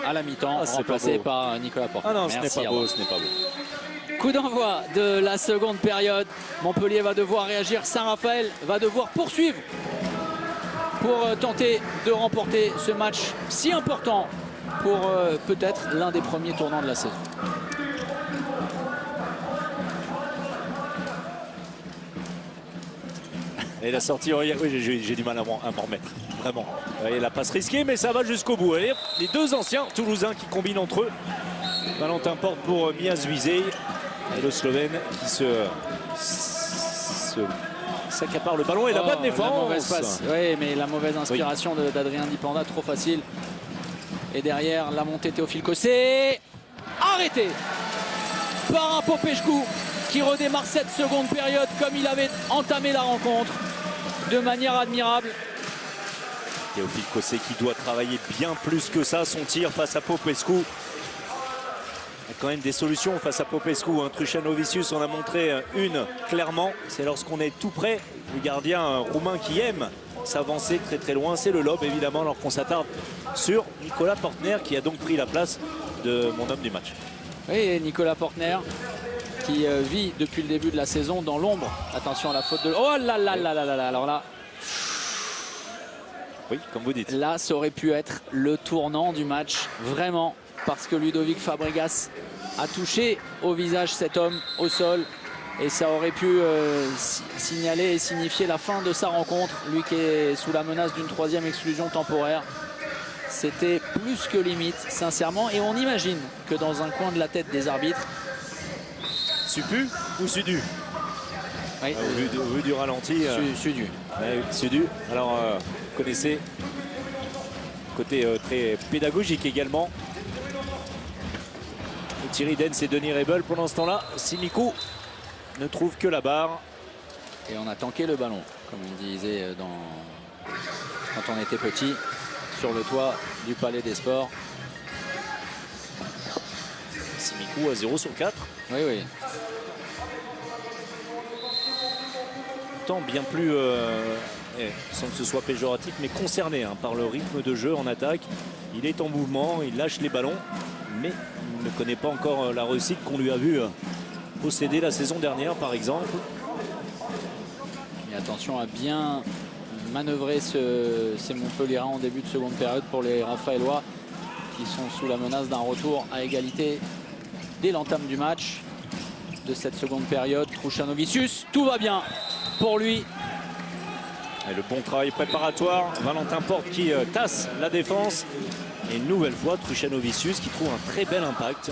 à la mi-temps, Ah, c'est remplacé pas beau. par Nicolas Porte. Ah non, ce n'est Merci, pas au beau, revoir. ce n'est pas beau. Coup d'envoi de la seconde période. Montpellier va devoir réagir. Saint-Raphaël va devoir poursuivre pour tenter de remporter ce match si important pour peut-être l'un des premiers tournants de la saison. Et la sortie, oui, j'ai du mal à m'en remettre, vraiment. Et la passe risquée, mais ça va jusqu'au bout. Allez, les deux anciens Toulousains qui combinent entre eux. Valentin Porte pour Mia Zuizey et le Slovène qui s'accapare le ballon et la bonne défense. La mauvaise passe. Oui, mais la mauvaise inspiration d'Adrien Dipanda, trop facile. Et derrière, la montée Théophile Cossé. Arrêté par un Popescu qui redémarre cette seconde période comme il avait entamé la rencontre de manière admirable. Théophile Cossé qui doit travailler bien plus que ça son tir face à Popescu. Il y a quand même des solutions face à Popescu. Hein. Truchano-Vicius, on a montré une clairement. C'est lorsqu'on est tout près du gardien roumain qui aime s'avancer très très loin. C'est le lob évidemment, alors qu'on s'attarde sur Nicolas Portner qui a donc pris la place de mon homme du match. Oui, et Nicolas Portner qui vit depuis le début de la saison dans l'ombre. Attention à la faute de... Oh là là là là là là. Alors là, Oui, comme vous dites. là, ça aurait pu être le tournant du match, vraiment, parce que Ludovic Fabregas a touché au visage cet homme au sol et ça aurait pu signaler et signifier la fin de sa rencontre. Lui qui est sous la menace d'une 3e exclusion temporaire. C'était plus que limite, sincèrement, et on imagine que dans un coin de la tête des arbitres, Supu ou Sudu oui, au vu du ralenti. Sudu. Ouais, Sudu. Alors, vous connaissez côté très pédagogique également. Et Thierry Dens et Denis Rebel pendant ce temps-là. Simikou ne trouve que la barre. Et on a tanké le ballon, comme on disait quand on était petit, sur le toit du Palais des Sports. Simikou à 0 sur 4. Oui, oui. Pourtant bien plus, sans que ce soit péjoratif, mais concerné hein, par le rythme de jeu en attaque. Il est en mouvement, il lâche les ballons, mais il ne connaît pas encore la réussite qu'on lui a vue possédé la saison dernière par exemple. Mais attention à bien manœuvrer ces Montpelliérains en début de seconde période pour les Raphaélois qui sont sous la menace d'un retour à égalité dès l'entame du match de cette seconde période. Truchanovicius, tout va bien pour lui. Et le bon travail préparatoire, Valentin Porte qui tasse la défense. Et une nouvelle fois, Truchanovicius qui trouve un très bel impact.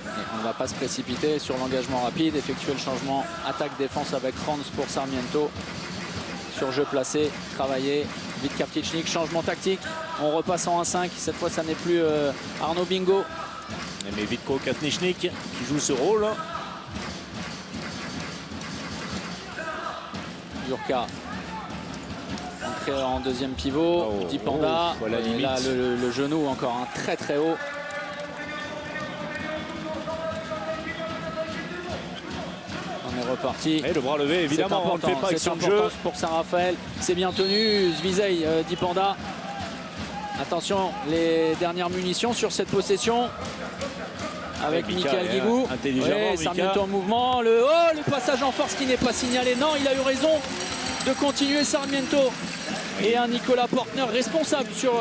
Et on ne va pas se précipiter sur l'engagement rapide, effectuer le changement attaque-défense avec Franz pour Sarmiento. Sur jeu placé, travailler, Vitka Vtičnik, changement tactique. On repasse en 1-5, cette fois ça n'est plus Arnaud Bingo. Mais Vitko Kafnichnik qui joue ce rôle. Jurka entré en deuxième pivot, Dipanda, voilà, et là le genou encore très très haut. On est reparti. Et le bras levé, évidemment, on ne fait pas action de jeu. Pour Saint-Raphaël, c'est bien tenu. Zvizej, Dipanda. Attention, les dernières munitions sur cette possession. Avec Michael Guigou. Intelligemment, Sarmiento en mouvement. Le passage en force qui n'est pas signalé. Non, il a eu raison de continuer Sarmiento. Et un Nicolas Portner responsable sur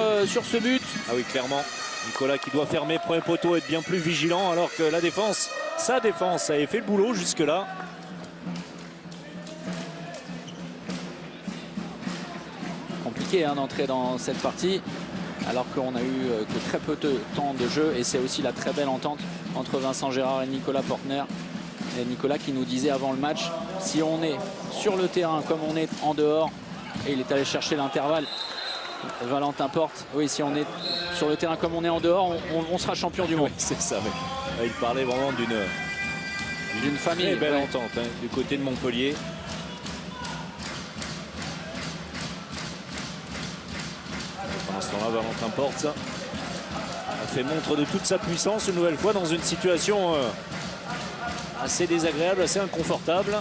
ce but. Ah oui, clairement. Nicolas qui doit fermer premier poteau, être bien plus vigilant, alors que la défense, sa défense, avait fait le boulot jusque-là. Compliqué d'entrer dans cette partie. Alors qu'on a eu que très peu de temps de jeu. Et c'est aussi la très belle entente entre Vincent Gérard et Nicolas Portner. Et Nicolas qui nous disait avant le match, si on est sur le terrain comme on est en dehors, et il est allé chercher l'intervalle, Valentin Porte, oui, si on est sur le terrain comme on est en dehors, on sera champion du monde. Oui, c'est ça, oui. Il parlait vraiment d'une famille. Très belle entente du côté de Montpellier. Pendant ce temps-là, Valentin Porte a fait montre de toute sa puissance une nouvelle fois dans une situation assez désagréable, assez inconfortable.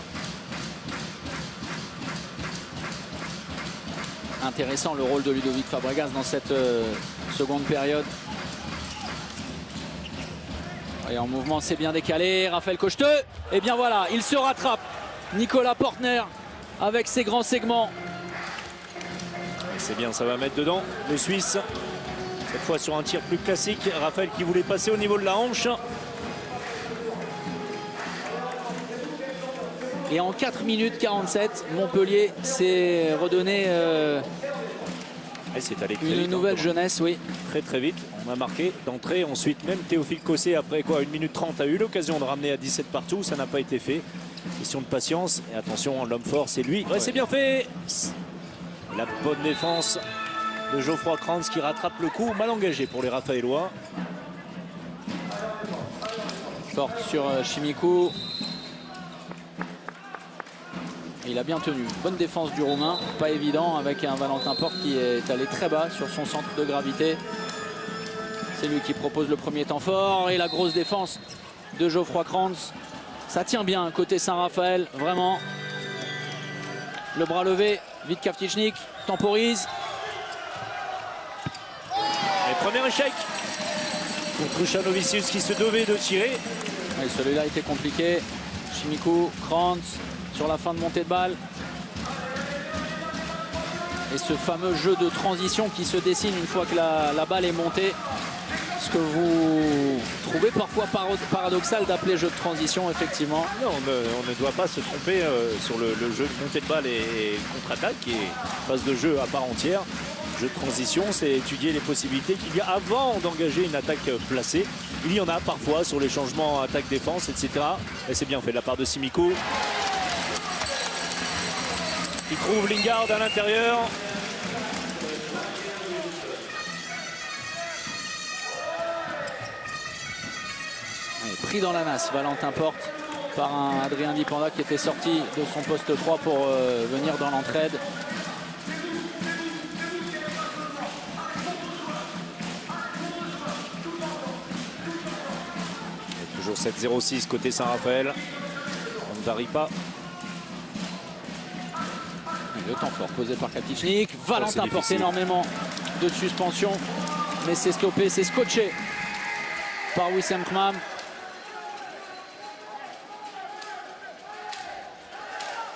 Intéressant le rôle de Ludovic Fabregas dans cette seconde période. Et en mouvement, c'est bien décalé. Raphaël Cocheteux. Et bien voilà, il se rattrape. Nicolas Portner avec ses grands segments. C'est bien, ça va mettre dedans le Suisse. Cette fois sur un tir plus classique. Raphaël qui voulait passer au niveau de la hanche. Et en 4 minutes 47, Montpellier s'est redonné une nouvelle jeunesse, oui. Très très vite, on a marqué d'entrée. Ensuite, même Théophile Cossé, après quoi, 1 minute 30, a eu l'occasion de ramener à 17 partout. Ça n'a pas été fait. Question de patience. Et attention, l'homme fort, c'est lui. Ouais, c'est bien fait. La bonne défense de Geoffroy Kranz qui rattrape le coup. Mal engagé pour les Raphaélois. Porte sur Chimikou. Il a bien tenu. Bonne défense du Roumain. Pas évident avec un Valentin Porte qui est allé très bas sur son centre de gravité. C'est lui qui propose le premier temps fort. Et la grosse défense de Geoffroy Kranz. Ça tient bien côté Saint-Raphaël. Vraiment. Le bras levé. Vitka Vtičnik temporise. Et premier échec pour Truchanovicius qui se devait de tirer. Et celui-là était compliqué. Chimikou, Kranz sur la fin de montée de balle. Et ce fameux jeu de transition qui se dessine une fois que la balle est montée. Ce que vous trouvez parfois paradoxal d'appeler jeu de transition, effectivement. Non, on ne doit pas se tromper sur le jeu de montée de balle et contre-attaque, qui est phase de jeu à part entière. Jeu de transition, c'est étudier les possibilités qu'il y a avant d'engager une attaque placée. Il y en a parfois sur les changements attaque-défense, etc. Et c'est bien fait de la part de Simikou. Il trouve Lingard à l'intérieur. Pris dans la nasse, Valentin Porte par un Adrien Dipanda qui était sorti de son poste 3 pour venir dans l'entraide. Toujours 7-0-6 côté Saint-Raphaël. On ne varie pas. Le temps fort posé par Vtičnik. Valentin Porte, énormément de suspension. Mais c'est stoppé, c'est scotché par Wissam Kmam.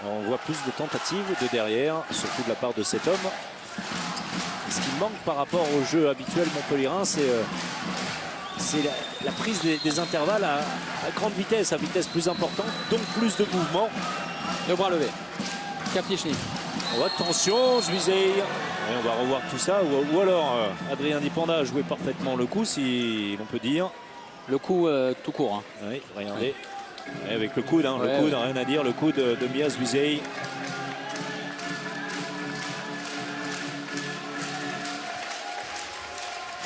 On voit plus de tentatives de derrière, surtout de la part de cet homme. Et ce qui manque par rapport au jeu habituel montpellierin, c'est la prise des intervalles à grande vitesse, à vitesse plus importante, donc plus de mouvement. Le bras levé. Kapnichny. Oh, attention, Zuizey. Et on va revoir tout ça. Ou alors Adrien Dipanda a joué parfaitement le coup, si l'on peut dire. Le coup tout court. Hein. Oui, regardez. Et avec le coude, hein, le coude, rien à dire. Le coude de Mia Zuizey.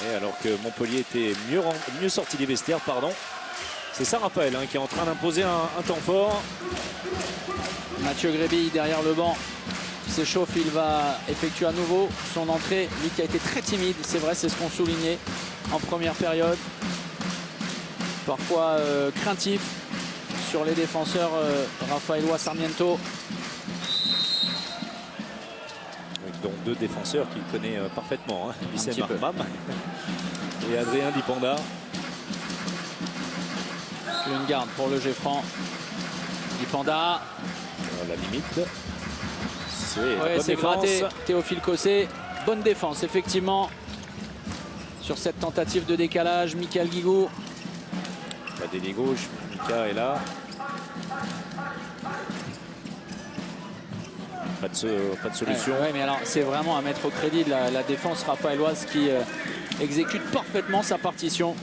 Et alors que Montpellier était mieux sorti des vestiaires, pardon. C'est Saint-Raphaël qui est en train d'imposer un temps fort. Mathieu Grébille derrière le banc s'échauffe, il va effectuer à nouveau son entrée. Lui qui a été très timide, c'est vrai, c'est ce qu'on soulignait en première période. Parfois craintif sur les défenseurs Rafaelois Sarmiento. Avec donc deux défenseurs qu'il connaît parfaitement, hein. Wissem Armam et Adrien Dipanda. Lundgaard pour le jet franc. Dipanda. À la limite. C'est gratté. Théophile Cossé. Bonne défense, effectivement. Sur cette tentative de décalage, Michael Guigou. Pas d'ailier gauche, Mika est là. Pas de solution. Ouais, mais alors c'est vraiment à mettre au crédit de la défense raphaéloise qui exécute parfaitement sa partition.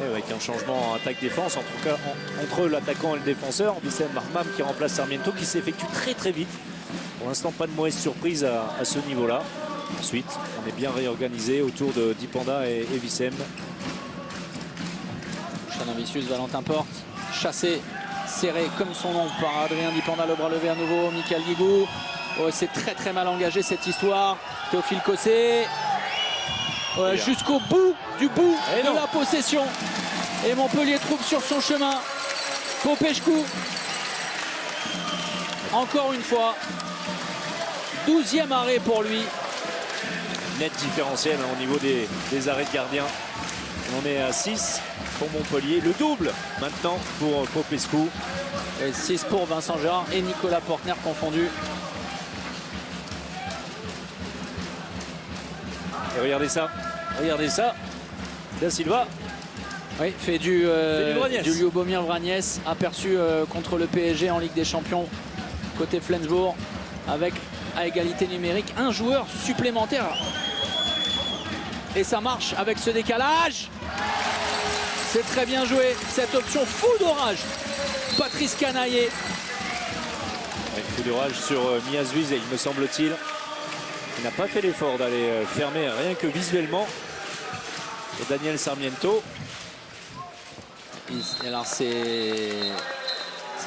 Et avec un changement en attaque-défense, en tout cas entre l'attaquant et le défenseur, Wissem Armam qui remplace Sarmiento, qui s'effectue très très vite. Pour l'instant, pas de mauvaise surprise à ce niveau-là. Ensuite, on est bien réorganisé autour de Dipanda et Wissem. Chanavicius, Valentin Porte, chassé, serré comme son nom par Adrien Dipanda, le bras levé à nouveau. Michael Guigou. Oh, c'est très très mal engagé cette histoire. Théophile Cossé. Jusqu'au bout de la possession. Et Montpellier trouve sur son chemin Popescu. Encore une fois. 12e arrêt pour lui. Net différentiel au niveau des arrêts de gardien. On est à 6 pour Montpellier. Le double maintenant pour Popescu. Et 6 pour Vincent Gérard et Nicolas Portner confondus. Et regardez ça. Da Silva. Oui, fait du Ljubomir Vragnès, aperçu contre le PSG en Ligue des Champions côté Flensbourg, avec à égalité numérique un joueur supplémentaire. Et ça marche avec ce décalage. C'est très bien joué, cette option fou d'orage. Patrice Canaillé. Fou d'orage sur Mia Zuizey, il me semble-t-il. Il n'a pas fait l'effort d'aller fermer rien que visuellement Daniel Sarmiento. Alors c'est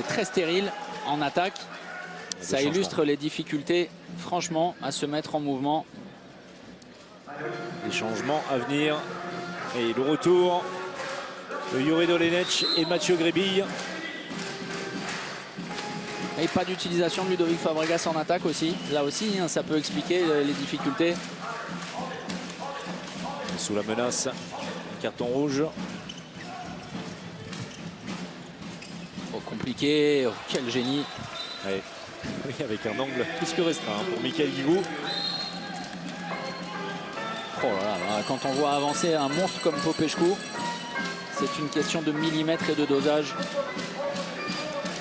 très stérile en attaque. Ça illustre les difficultés franchement à se mettre en mouvement. Les changements à venir. Et le retour de Jure Dolenech et Mathieu Grébille. Et pas d'utilisation de Ludovic Fabregas en attaque aussi. Là aussi, hein, ça peut expliquer les difficultés. Sous la menace, un carton rouge. Oh, compliqué, oh, quel génie. Ouais. Oui, avec un angle plus que restreint pour Michael Guigou. Oh là là, quand on voit avancer un monstre comme Popescu, c'est une question de millimètres et de dosage.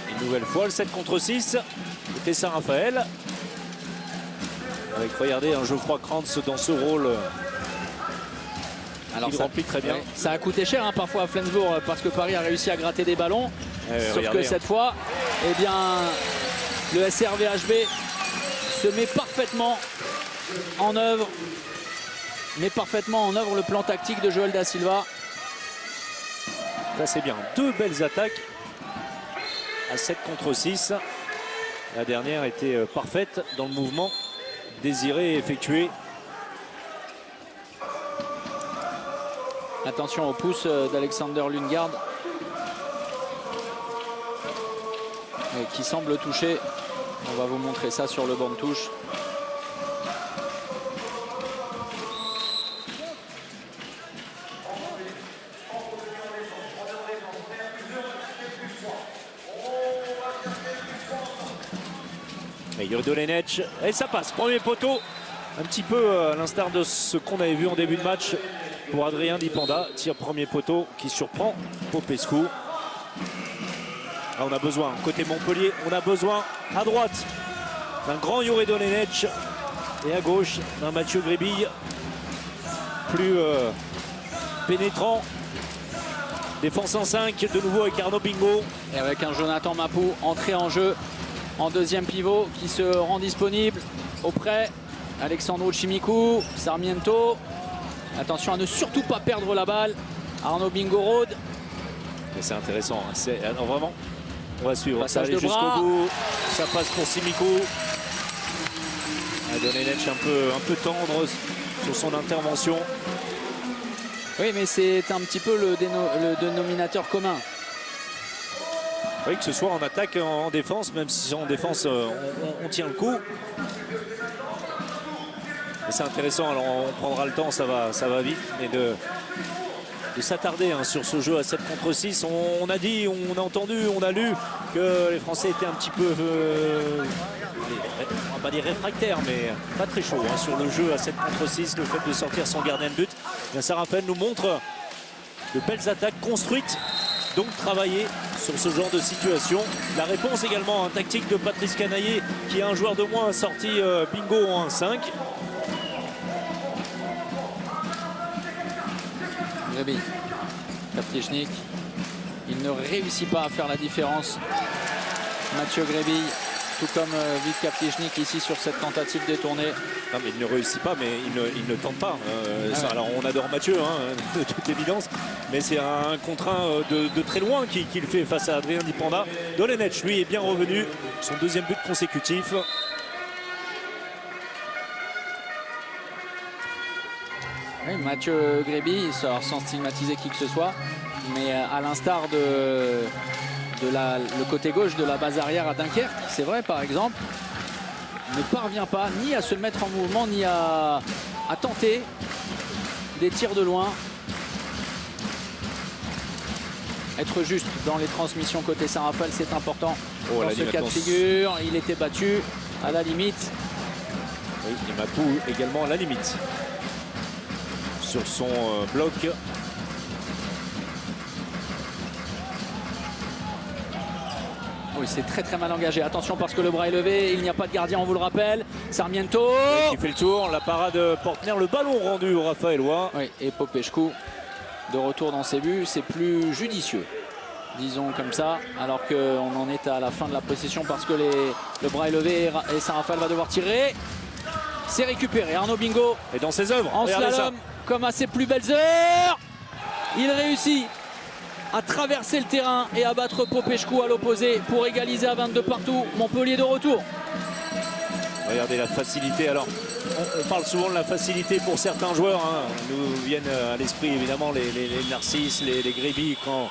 Une nouvelle fois, le 7 contre 6. C'était Saint-Raphaël. Avec, regardez, un Geoffroy Krantz dans ce rôle. Alors il remplit très bien. Ouais, ça a coûté cher hein, parfois à Flensbourg parce que Paris a réussi à gratter des ballons. Sauf que cette fois, eh bien, le SRVHB se met parfaitement en œuvre. Le plan tactique de Joël Da Silva. Ça c'est bien. Deux belles attaques à 7 contre 6. La dernière était parfaite dans le mouvement désiré et effectué. Attention au pouce d'Alexander Lundgaard qui semble toucher. On va vous montrer ça sur le banc de touche. Et Yuri Dolenech, et ça passe, premier poteau. Un petit peu à l'instar de ce qu'on avait vu en début de match pour Adrien Dipanda. Tir premier poteau qui surprend Popescu. Ah, on a besoin, côté Montpellier, on a besoin à droite d'un grand Yuri Dolenech et à gauche d'un Mathieu Grébille plus pénétrant. Défense en 5, de nouveau avec Arnaud Bingo. Et avec un Jonathan Mapou entré en jeu en deuxième pivot qui se rend disponible auprès Alexandro Chimiku, Sarmiento. Attention à ne surtout pas perdre la balle. Arnaud Bingo Road. C'est intéressant, hein. Alors vraiment, on va suivre. Passage ça aller de jusqu'au bras. bout. Ça passe pour Chimiku. Dolenech un peu tendre sur son intervention. Oui, mais c'est un petit peu le dénominateur commun. Oui, que ce soit en attaque, en défense, même si en défense, on tient le coup. C'est intéressant, alors on prendra le temps, ça va vite, mais de s'attarder hein, sur ce jeu à 7 contre 6. On a dit, on a entendu, on a lu que les Français étaient un petit peu, on va pas dire réfractaires, mais pas très chauds hein, sur le jeu à 7 contre 6, le fait de sortir son gardien de but. Bien, Saint-Raphaël nous montre de belles attaques construites, donc travailler sur ce genre de situation. La réponse également, tactique de Patrice Canaillé, qui a un joueur de moins sorti Bingo en 1-5. Grébille, Kaptichnik, il ne réussit pas à faire la différence. Mathieu Grébille, tout comme Vit Kaptichnik ici sur cette tentative détournée. Non mais il ne réussit pas, mais il ne tente pas. Ouais. Alors on adore Mathieu, hein, de toute évidence, mais c'est un contre 1 de très loin qu'il fait face à Adrien Dipanda. Dolenech, lui, est bien revenu. Son deuxième but consécutif. Oui, Mathieu Grébille, sans stigmatiser qui que ce soit, mais à l'instar de le côté gauche de la base arrière à Dunkerque, c'est vrai par exemple, ne parvient pas ni à se mettre en mouvement, ni à tenter des tirs de loin. Être juste dans les transmissions côté Saint-Raphaël, c'est important. Dans ce cas de figure, il était battu à la limite. Oui, et Mapou également à la limite. Sur son bloc. Oui, c'est très mal engagé. Attention parce que le bras est levé, il n'y a pas de gardien, on vous le rappelle. Sarmiento. Qui fait le tour, la parade Portner, le ballon rendu au Raphaëlois. Oui, et Popescu de retour dans ses buts, c'est plus judicieux, disons comme ça, alors qu'on en est à la fin de la possession parce que le bras est levé et Saint-Raphaël va devoir tirer. C'est récupéré, Arnaud Bingo. Et dans ses œuvres, en slalom, comme à ses plus belles heures, il réussit à traverser le terrain et à battre Popescu à l'opposé pour égaliser à 22 partout. Montpellier de retour. Regardez la facilité. Alors, on parle souvent de la facilité pour certains joueurs. Hein. Nous viennent à l'esprit évidemment les Narcisses, les Grébille quand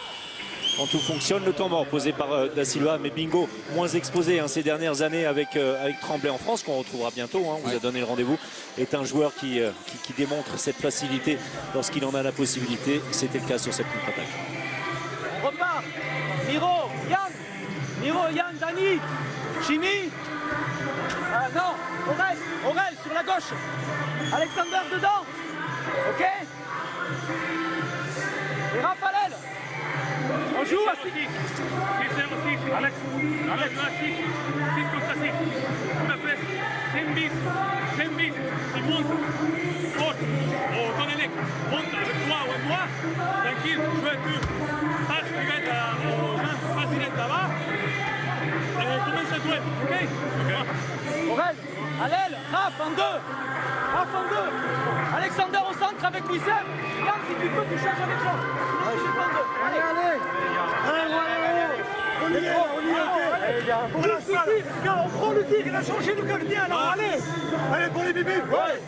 tout fonctionne. Le temps mort posé par Da Silva, mais Bingo moins exposé hein, ces dernières années avec Tremblay en France, qu'on retrouvera bientôt. Hein, on vous a donné le rendez-vous. Est un joueur qui démontre cette facilité lorsqu'il en a la possibilité. C'était le cas sur cette contre-attaque. On repart. Miro, Yann, Dani, Chimi. Non, Aurel sur la gauche. Alexander dedans. Ok. Et Raphaël. On joue à 6. Alex, 6 contre 6. Una press, 10 bis, se monte, fort, au Domenech, monte avec toi ou avec moi, tranquille, jouez tu, passe direct aux gens, passe direct là-bas, et commence à jouer, ok? Aurel, à l'aile, Raph en 2. Alexander au centre avec Wissem. Yann, si tu peux, tu changes avec Jean. Allez. On y est, on prend le tir, il a changé le gardien, alors allez pour les bébés. Ouais.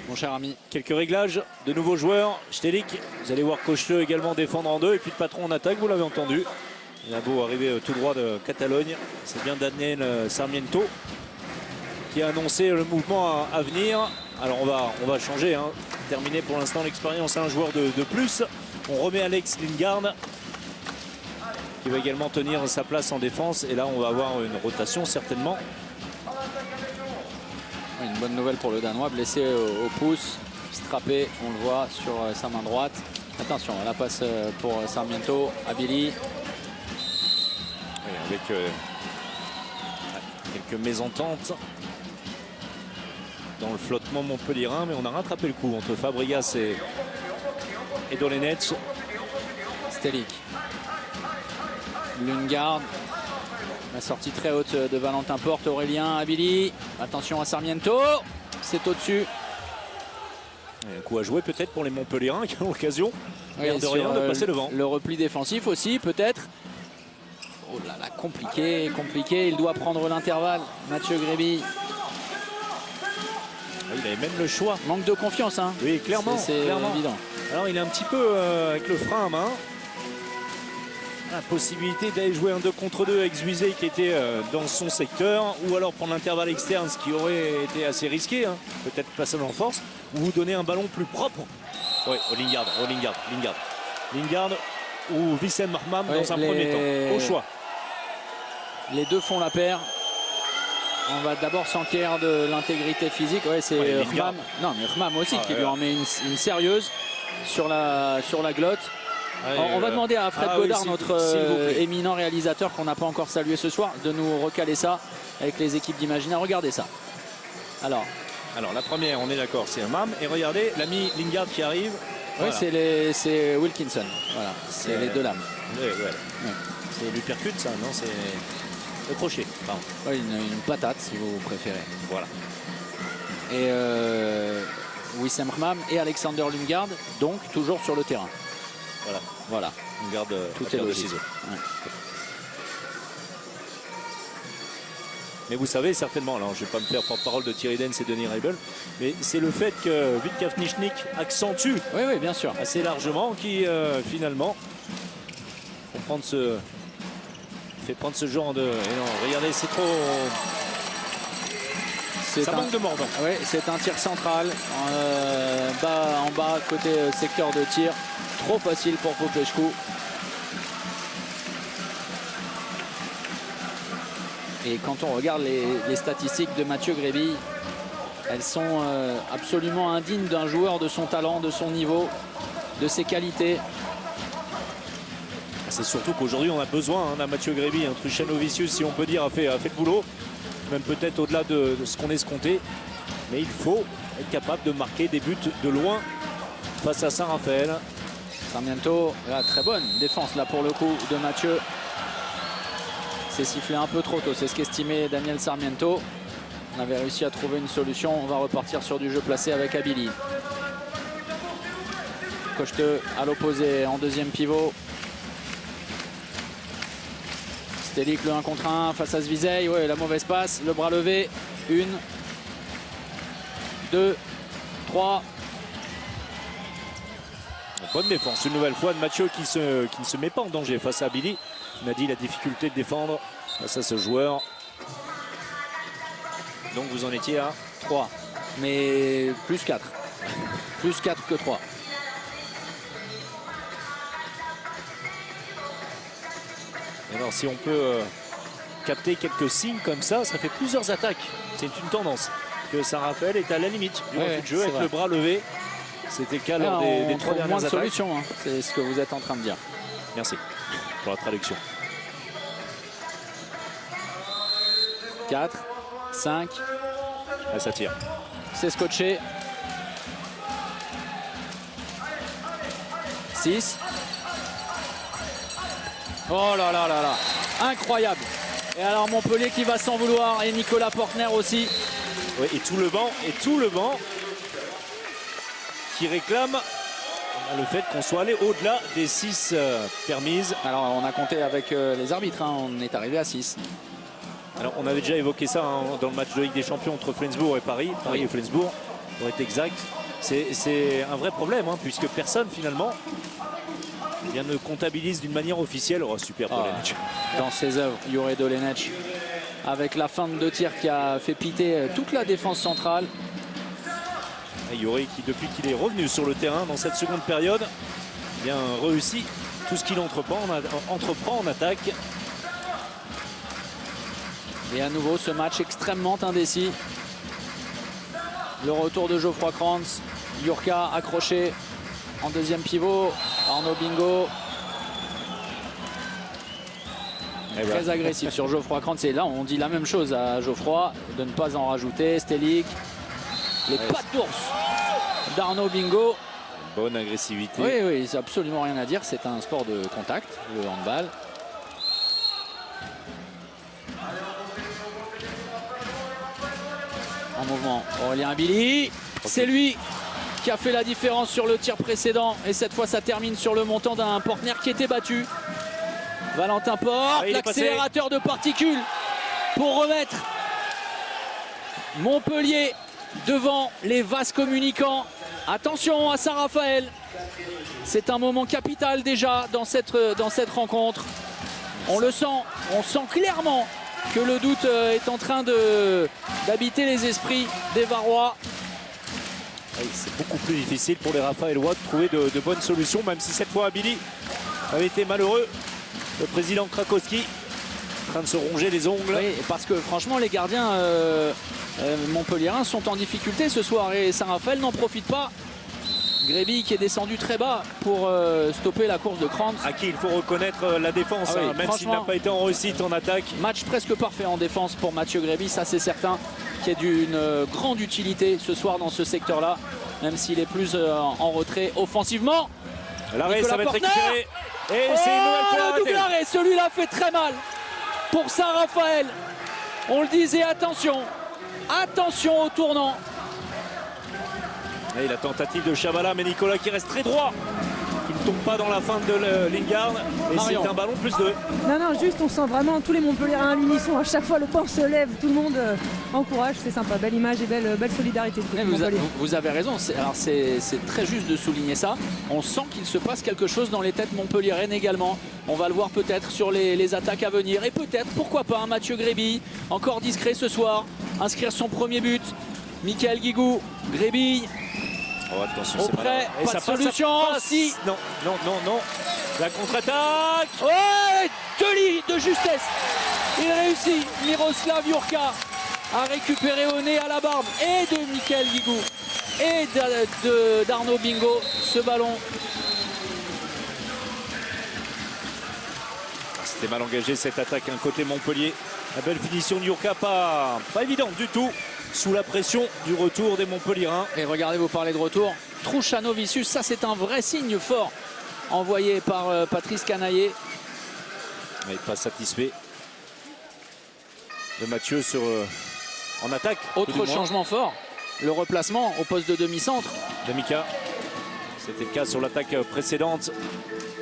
Mon cher ami. Quelques réglages, de nouveaux joueurs. Stelik, vous allez voir Cocheleux également défendre en 2 et puis le patron en attaque, vous l'avez entendu. Il a beau arriver tout droit de Catalogne. C'est bien Daniel Sarmiento qui a annoncé le mouvement à venir. Alors on va changer, hein. Terminé pour l'instant l'expérience à un joueur de plus. On remet Alex Lingard qui va également tenir sa place en défense. Et là, on va avoir une rotation certainement. Une bonne nouvelle pour le Danois, blessé au pouce, strappé, on le voit sur sa main droite. Attention, la passe pour Sarmiento, Abili. Et avec quelques mésententes dans le flottement montpellierin, mais on a rattrapé le coup entre Fabregas et Dolenech. Stelic. Lundgaard. La sortie très haute de Valentin Porte, Aurélien, Abili. Attention à Sarmiento, c'est au-dessus. Un coup à jouer peut-être pour les Montpellierins qui ont l'occasion Oui, de rien de passer devant. Le repli défensif aussi peut-être. Oh là là, compliqué, compliqué. Il doit prendre l'intervalle. Mathieu Gréby. Il avait même le choix. Manque de confiance, hein. Oui, clairement. C'est clairement. évident. Alors il est un petit peu avec le frein à main. La possibilité d'aller jouer un 2 contre 2 avec Zuizé qui était dans son secteur, ou alors prendre l'intervalle externe, ce qui aurait été assez risqué, hein. Peut-être passer en force, ou vous donner un ballon plus propre. Oui, Lingard ou Wissem Marmam dans un premier temps. Au choix. Les deux font la paire. On va d'abord s'enquérir de l'intégrité physique. Ouais, c'est Rham. Non, mais Rham aussi qui lui en met une sérieuse sur la glotte. On va demander à Fred Godard, notre éminent réalisateur qu'on n'a pas encore salué ce soir, de nous recaler ça avec les équipes d'Imaginaire. Regardez ça. Alors la première, on est d'accord, c'est un Mam. Et regardez l'ami Lingard qui arrive. Oui, voilà. c'est Wilkinson. Voilà, c'est les deux lames. Ouais. C'est l'uppercut, ça, non? C'est le crochet, pardon. Ouais, une patate, si vous préférez. Voilà. Et Wissem Rham et Alexander Lundgaard, donc toujours sur le terrain. Voilà. On garde tout est logique. Ouais. Mais vous savez certainement, alors je ne vais pas me faire porte-parole de Thierry Dens et Denis Reibel, mais c'est le fait que Vitkov Nischnik accentue oui, bien sûr, assez largement qui finalement fait prendre ce genre de... Et non, regardez, c'est trop... Ça manque de mordant. Oui, c'est un tir central en bas côté secteur de tir. Trop facile pour Popescu. Et quand on regarde les statistiques de Mathieu Gréby, elles sont absolument indignes d'un joueur de son talent, de son niveau, de ses qualités. C'est surtout qu'aujourd'hui on a besoin d'un Mathieu Gréby, un Truchanovicius, si on peut dire, a fait le boulot. Même peut-être au-delà de ce qu'on escomptait. Mais il faut être capable de marquer des buts de loin face à Saint-Raphaël. Sarmiento, très bonne défense là pour le coup de Mathieu. C'est sifflé un peu trop tôt, c'est ce qu'estimait Daniel Sarmiento. On avait réussi à trouver une solution. On va repartir sur du jeu placé avec Abili. Cocheteux à l'opposé en deuxième pivot. Stelic, le 1 contre 1 face à Zuizé. Ouais, la mauvaise passe, le bras levé. 1, 2, 3. Bonne défense une nouvelle fois de Mathieu qui ne se met pas en danger face à Abili. On a dit la difficulté de défendre face à ce joueur. Donc vous en étiez à 3, mais plus 4. Plus 4 que 3. Alors si on peut capter quelques signes comme ça fait plusieurs attaques. C'est une tendance que Saint-Raphaël est à la limite du refus de jeu avec le bras levé. C'était le cas lors des 3 dernières attaques. Solution, hein. C'est ce que vous êtes en train de dire. Merci pour la traduction. 4, 5. Ah, ça tire. C'est scotché. 6. Oh là là là là. Incroyable. Et alors Montpellier qui va s'en vouloir et Nicolas Portner aussi. Oui, et tout le banc qui réclame le fait qu'on soit allé au-delà des 6 permises. Alors on a compté avec les arbitres, hein. On est arrivé à 6. Alors on avait déjà évoqué ça dans le match de Ligue des Champions entre Flensbourg et Paris et Flensbourg, pour être exact. C'est un vrai problème, hein, puisque personne finalement ne comptabilise d'une manière officielle. Oh, super Dolenech. Dans ses œuvres, Jure Dolenech, avec la fin de 2 tirs qui a fait piter toute la défense centrale. Jure qui, depuis qu'il est revenu sur le terrain dans cette seconde période, réussi tout ce qu'il entreprend en attaque. Et à nouveau ce match extrêmement indécis. Le retour de Geoffroy Kranz. Jurka accroché en deuxième pivot. Arnaud Bingo. Très agressif sur Geoffroy Kranz. Et là on dit la même chose à Geoffroy, de ne pas en rajouter. Stelik. Les pattes d'ours d'Arnaud Bingo. Bonne agressivité. Oui, oui, c'est absolument rien à dire. C'est un sport de contact, le handball. En mouvement, Aurélien Billy. C'est lui qui a fait la différence sur le tir précédent. Et cette fois, ça termine sur le montant d'un Portner qui était battu. Valentin Porte, l'accélérateur de particules pour remettre Montpellier devant les vases communicants. Attention à Saint-Raphaël. C'est un moment capital déjà dans cette rencontre. On le sent, on sent clairement que le doute est en train d'habiter les esprits des Varois. Oui, c'est beaucoup plus difficile pour les Raphaëlois de trouver de bonnes solutions, même si cette fois Billy avait été malheureux. Le président Krakowski en train de se ronger les ongles. Oui, parce que franchement les gardiens montpelliérains sont en difficulté ce soir et Saint-Raphaël n'en profite pas. Gréby qui est descendu très bas pour stopper la course de Kranz. À qui il faut reconnaître la défense, Ah oui, même s'il n'a pas été en réussite en attaque. Match presque parfait en défense pour Mathieu Gréby, ça c'est certain, qui est d'une grande utilité ce soir dans ce secteur-là, même s'il est plus en retrait offensivement. L'arrêt, ça va être Portner. récupéré. Et c'est une nouvelle fois le double arrêt, celui-là fait très mal pour Saint-Raphaël. On le disait, attention, attention au tournant. Et la tentative de Chavala, mais Nicolas qui reste très droit, qui ne tombe pas dans la feinte de Lingard. Et c'est un ballon plus 2. Non, non, juste on sent vraiment tous les Montpelliérains à l'unisson. À chaque fois le banc se lève, tout le monde encourage. C'est sympa, belle image et belle solidarité. Vous avez raison, c'est très juste de souligner ça. On sent qu'il se passe quelque chose dans les têtes montpelliéraines également. On va le voir peut-être sur les attaques à venir. Et peut-être, pourquoi pas, un Mathieu Gréby, encore discret ce soir, inscrire son premier but. Michael Guigou, Gréby. Oh, attention, auprès, pas de solution. Si. Non, non, non, non. La contre-attaque. Ouais, Deli de justesse. Il réussit. Miroslav Jurka a récupéré au nez, à la barbe et de Michael Guigou et d'Arnaud Bingo ce ballon. C'était mal engagé cette attaque, un côté Montpellier. La belle finition de Jurka, pas évidente du tout. Sous la pression du retour des Montpelliérains. Et regardez, vous parlez de retour. Trouchanovicius, ça c'est un vrai signe fort envoyé par Patrice Canaillé. Il n'est pas satisfait de Mathieu en attaque. Autre changement fort, le replacement au poste de demi-centre. D'Amica. C'était le cas sur l'attaque précédente.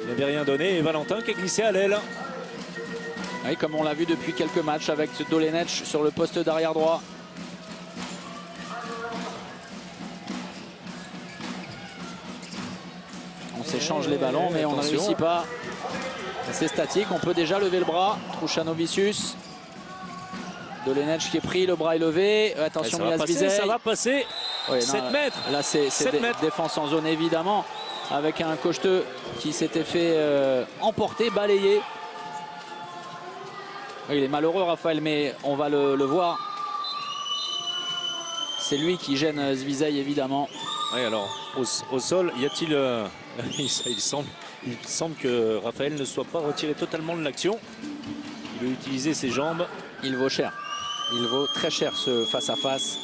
Il n'avait rien donné et Valentin qui a glissé à l'aile. Oui, comme on l'a vu depuis quelques matchs avec Dolenech sur le poste d'arrière droit. On s'échange les ballons, mais on ne réussit pas. C'est statique, on peut déjà lever le bras. Trouchanovicius. Dolenech qui est pris, le bras est levé. Attention, ça va passer. Oui, 7 mètres. Là, c'est défense en zone, évidemment. Avec un Cocheteux qui s'était fait emporter, balayer. Oui, il est malheureux, Raphaël, mais on va le voir. C'est lui qui gêne Zvisey, évidemment. Oui, alors, au sol, y a-t-il... il semble que Raphaël ne soit pas retiré totalement de l'action. Il a utilisé ses jambes. Il vaut cher. Il vaut très cher ce face-à-face.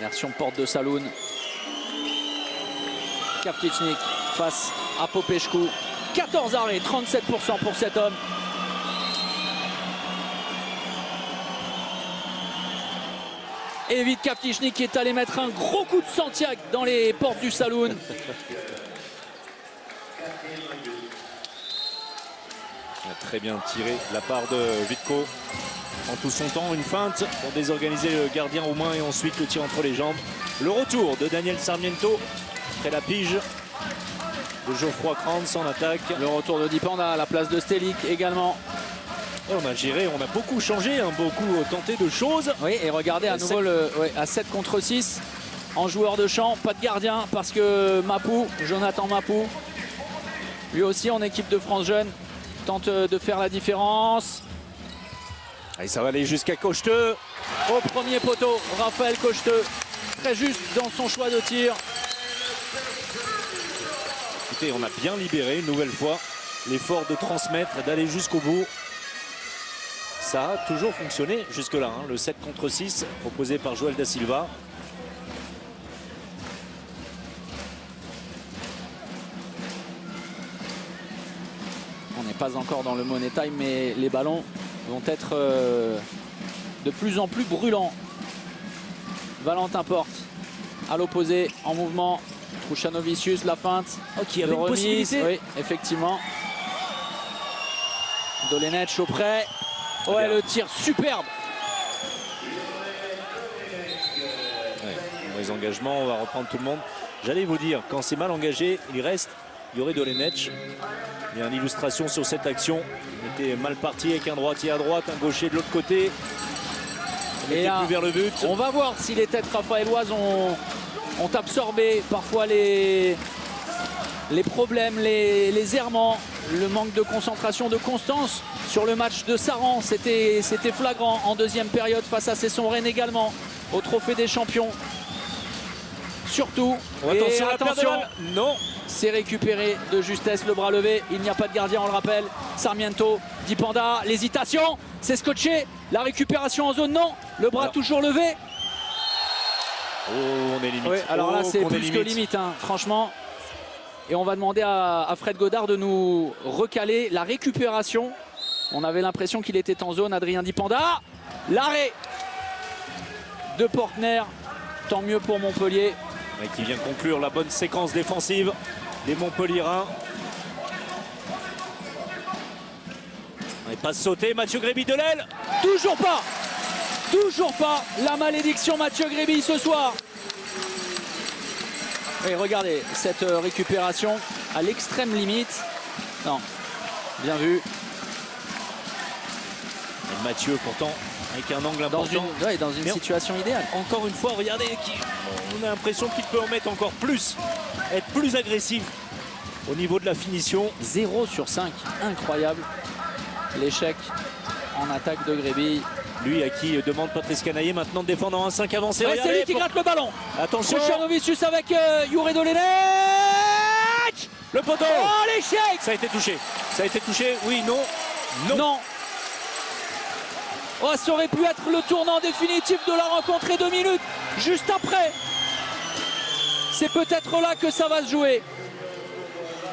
Version porte de Saloun. Kavtichnik face à Popescu. 14 arrêts, 37% pour cet homme. Et vite Kavtichnik qui est allé mettre un gros coup de Santiago dans les portes du Saloun. Il a très bien tiré la part de Vitko. En tout son temps, une feinte pour désorganiser le gardien au moins et ensuite le tir entre les jambes. Le retour de Daniel Sarmiento après la pige de Geoffroy Kranz en attaque. Le retour de Dipanda à la place de Stelik également. Et on a géré, on a beaucoup changé, beaucoup tenté de choses. Oui, et regardez à nouveau à 7 contre 6 en joueur de champ, pas de gardien parce que Mapou, Jonathan Mapou lui aussi en équipe de France Jeune, tente de faire la différence. Et ça va aller jusqu'à Cocheteux. Au premier poteau, Raphaël Cocheteux, très juste dans son choix de tir. Écoutez, on a bien libéré une nouvelle fois l'effort de transmettre et d'aller jusqu'au bout. Ça a toujours fonctionné jusque-là, hein, le 7 contre 6 proposé par Joël Da Silva. On n'est pas encore dans le money time, mais les ballons vont être de plus en plus brûlants. Valentin Porte à l'opposé, en mouvement. Truchanovicius, la feinte. Oh, qui avait de une remise. possibilité. Oui, effectivement. Dolenech auprès. Ouais, le tir superbe. Ouais, mauvais engagement, on va reprendre tout le monde. J'allais vous dire, quand c'est mal engagé, il reste. Il y aurait Dolenech. Il y a une illustration sur cette action. Il était mal parti avec un droitier à droite, un gaucher de l'autre côté. Il était plus vers le but. On va voir si les têtes raphaéloises ont absorbé parfois les problèmes, les errements, le manque de concentration, de constance sur le match de Saran. C'était flagrant en deuxième période face à Cesson-Rennes également, au Trophée des Champions. Surtout, Attention, et attention, non. c'est récupéré de justesse, le bras levé. Il n'y a pas de gardien, on le rappelle. Sarmiento, Dipanda, l'hésitation, c'est scotché. La récupération en zone, non. Le bras toujours levé. Oh, on est limite. Oui, alors là, Oh, c'est qu'on est plus que limite, hein, franchement. Et on va demander à Fred Godard de nous recaler la récupération. On avait l'impression qu'il était en zone, Adrien Dipanda. L'arrêt de Portner. Tant mieux pour Montpellier. Et qui vient conclure la bonne séquence défensive des Montpelliérains. Et passe sauté, Mathieu Gréby de l'aile. Toujours pas la malédiction Mathieu Gréby ce soir. Et regardez cette récupération à l'extrême limite. Non, bien vu. Et Mathieu pourtant avec un angle important. Dans une situation idéale. Encore une fois, regardez, on a l'impression qu'il peut en mettre encore plus, être plus agressif au niveau de la finition. 0 sur 5, incroyable. L'échec en attaque de Gréby. Lui à qui demande Patrice Canaillé maintenant de défendre en 1-5 avancé. Ouais, c'est lui qui gratte le ballon. Attention. Truchanovicius avec Jure Dolenech. Le poteau. Oh, l'échec. Ça a été touché. Ça a été touché. Oui, non. Non. Oh, ça aurait pu être le tournant définitif de la rencontre et 2 minutes juste après. C'est peut-être là que ça va se jouer.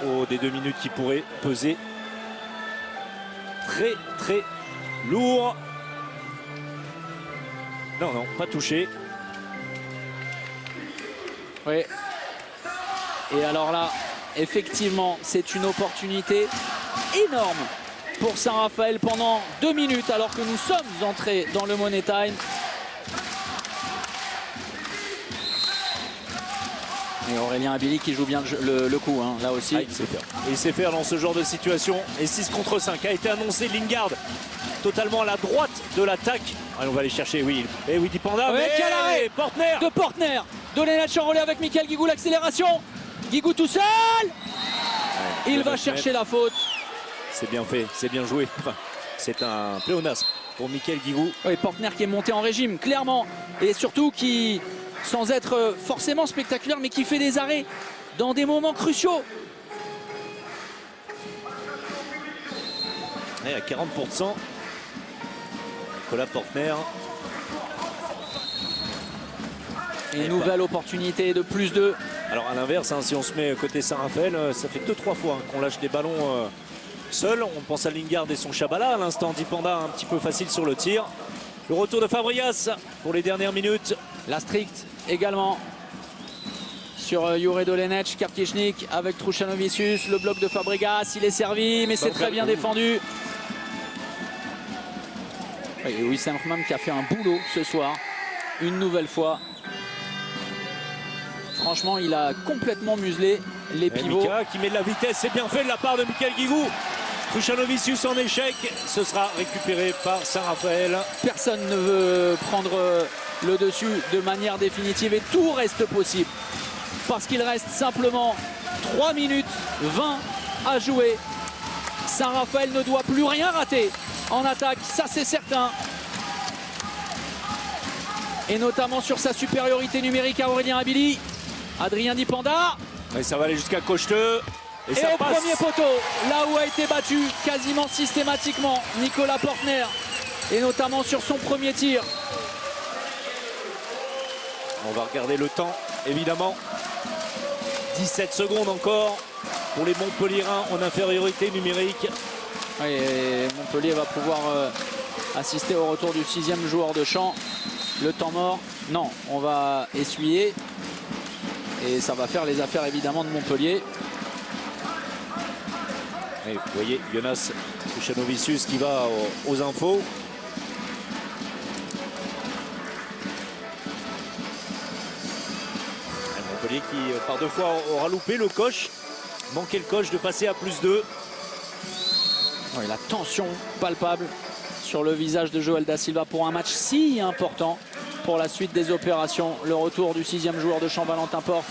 Oh, des 2 minutes qui pourraient peser très très lourd. Non, non, pas touché. Oui. Et alors là, effectivement, c'est une opportunité énorme pour Saint-Raphaël pendant 2 minutes alors que nous sommes entrés dans le Money Time. Et Aurélien Abili qui joue bien le coup, hein, là aussi. Ah, il sait faire. Et il sait faire dans ce genre de situation. Et 6 contre 5 a été annoncé. Lingard totalement à la droite de l'attaque. Allez, on va aller chercher, oui. Et oui, Dipanda. Ouais, quel arrêt Portner de Portner. Dolenech en relais avec Michael Guigou, l'accélération. Guigou tout seul. Ouais, il va chercher la faute. C'est bien fait, c'est bien joué. Enfin, c'est un pléonasme pour Michael Guigou. Oui, Portner qui est monté en régime, clairement. Et surtout qui, sans être forcément spectaculaire, mais qui fait des arrêts dans des moments cruciaux. Et à 40%. Nicolas Portner. Et une nouvelle opportunité de plus 2. Alors à l'inverse, hein, si on se met côté Saint-Raphaël, ça fait 2-3 fois hein, qu'on lâche des ballons seuls. On pense à Lingard et son Chabala. À l'instant, Dipanda un petit peu facile sur le tir. Le retour de Fabregas pour les dernières minutes. La stricte également sur Jure Dolenech, Karpichnik avec Truchanovicius. Le bloc de Fabregas, il est servi, mais c'est très bien défendu. Et Wissam Khmam qui a fait un boulot ce soir, une nouvelle fois. Franchement, il a complètement muselé les pivots. Mika qui met de la vitesse, c'est bien fait de la part de Michael Guigou. Truchanovicius en échec, ce sera récupéré par Saint-Raphaël. Personne ne veut prendre le dessus de manière définitive et tout reste possible. Parce qu'il reste simplement 3 minutes 20 à jouer. Saint-Raphaël ne doit plus rien rater en attaque, ça c'est certain. Et notamment sur sa supériorité numérique à Aurélien Abili. Adrien Dipanda. Mais ça va aller jusqu'à Cocheteux. Et ça au passe. premier poteau, là où a été battu quasiment systématiquement Nicolas Portner. Et notamment sur son premier tir. On va regarder le temps, évidemment. 17 secondes encore pour les Montpelliérains en infériorité numérique. Oui, et Montpellier va pouvoir assister au retour du 6e joueur de champ. Le temps mort, non, on va essuyer. Et ça va faire les affaires évidemment de Montpellier. Et vous voyez Jonas Truchanovicius qui va aux infos. Montpellier qui par 2 fois aura loupé le coche. Manqué le coche de passer à +2. Oui, la tension palpable sur le visage de Joël Da Silva pour un match si important pour la suite des opérations. Le retour du 6e joueur de champ, Valentin Porte,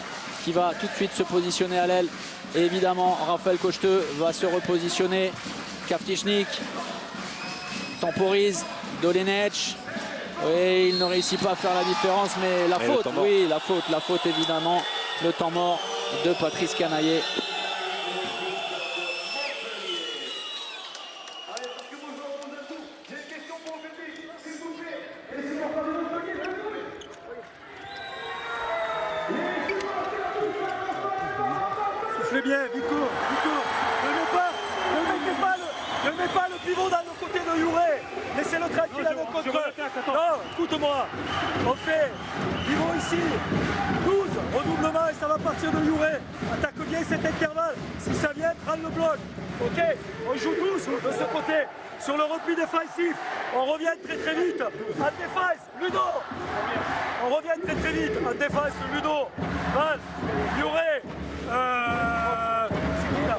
qui va tout de suite se positionner à l'aile. Et évidemment, Raphaël Cocheteux va se repositionner. Kavtichnik temporise. Dolenech. Oui, il ne réussit pas à faire la différence, mais la faute, oui, la faute évidemment. Le temps mort de Patrice Canaillé. Soufflez bien, Vico. Ne mets pas le pivot dans le côté de Youré. Laissez-le tranquille à nos contre. Non, écoute-moi. On fait pivot ici. 12, redoublement et ça va partir de Youré. Attaque bien cet intervalle. Si ça vient, prends le bloc. Ok, on joue 12 de ce côté. Sur le repli défensif, on revient très vite. En défense, Ludo. On revient très vite. En défense, Ludo. Val, Youré. C'est qui là?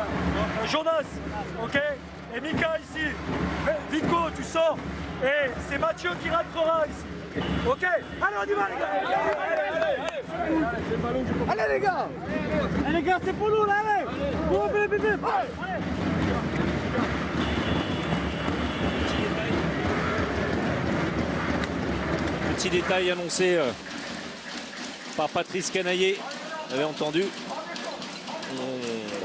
Jonas, ok? Et Mika ici. Vico, tu sors. Et c'est Mathieu qui rentrera ici. Ok? Allez, on y va les gars. Allez les gars. Allez les gars, c'est pour nous là, allez. Petit détail annoncé par Patrice Canaillé. Vous avez entendu.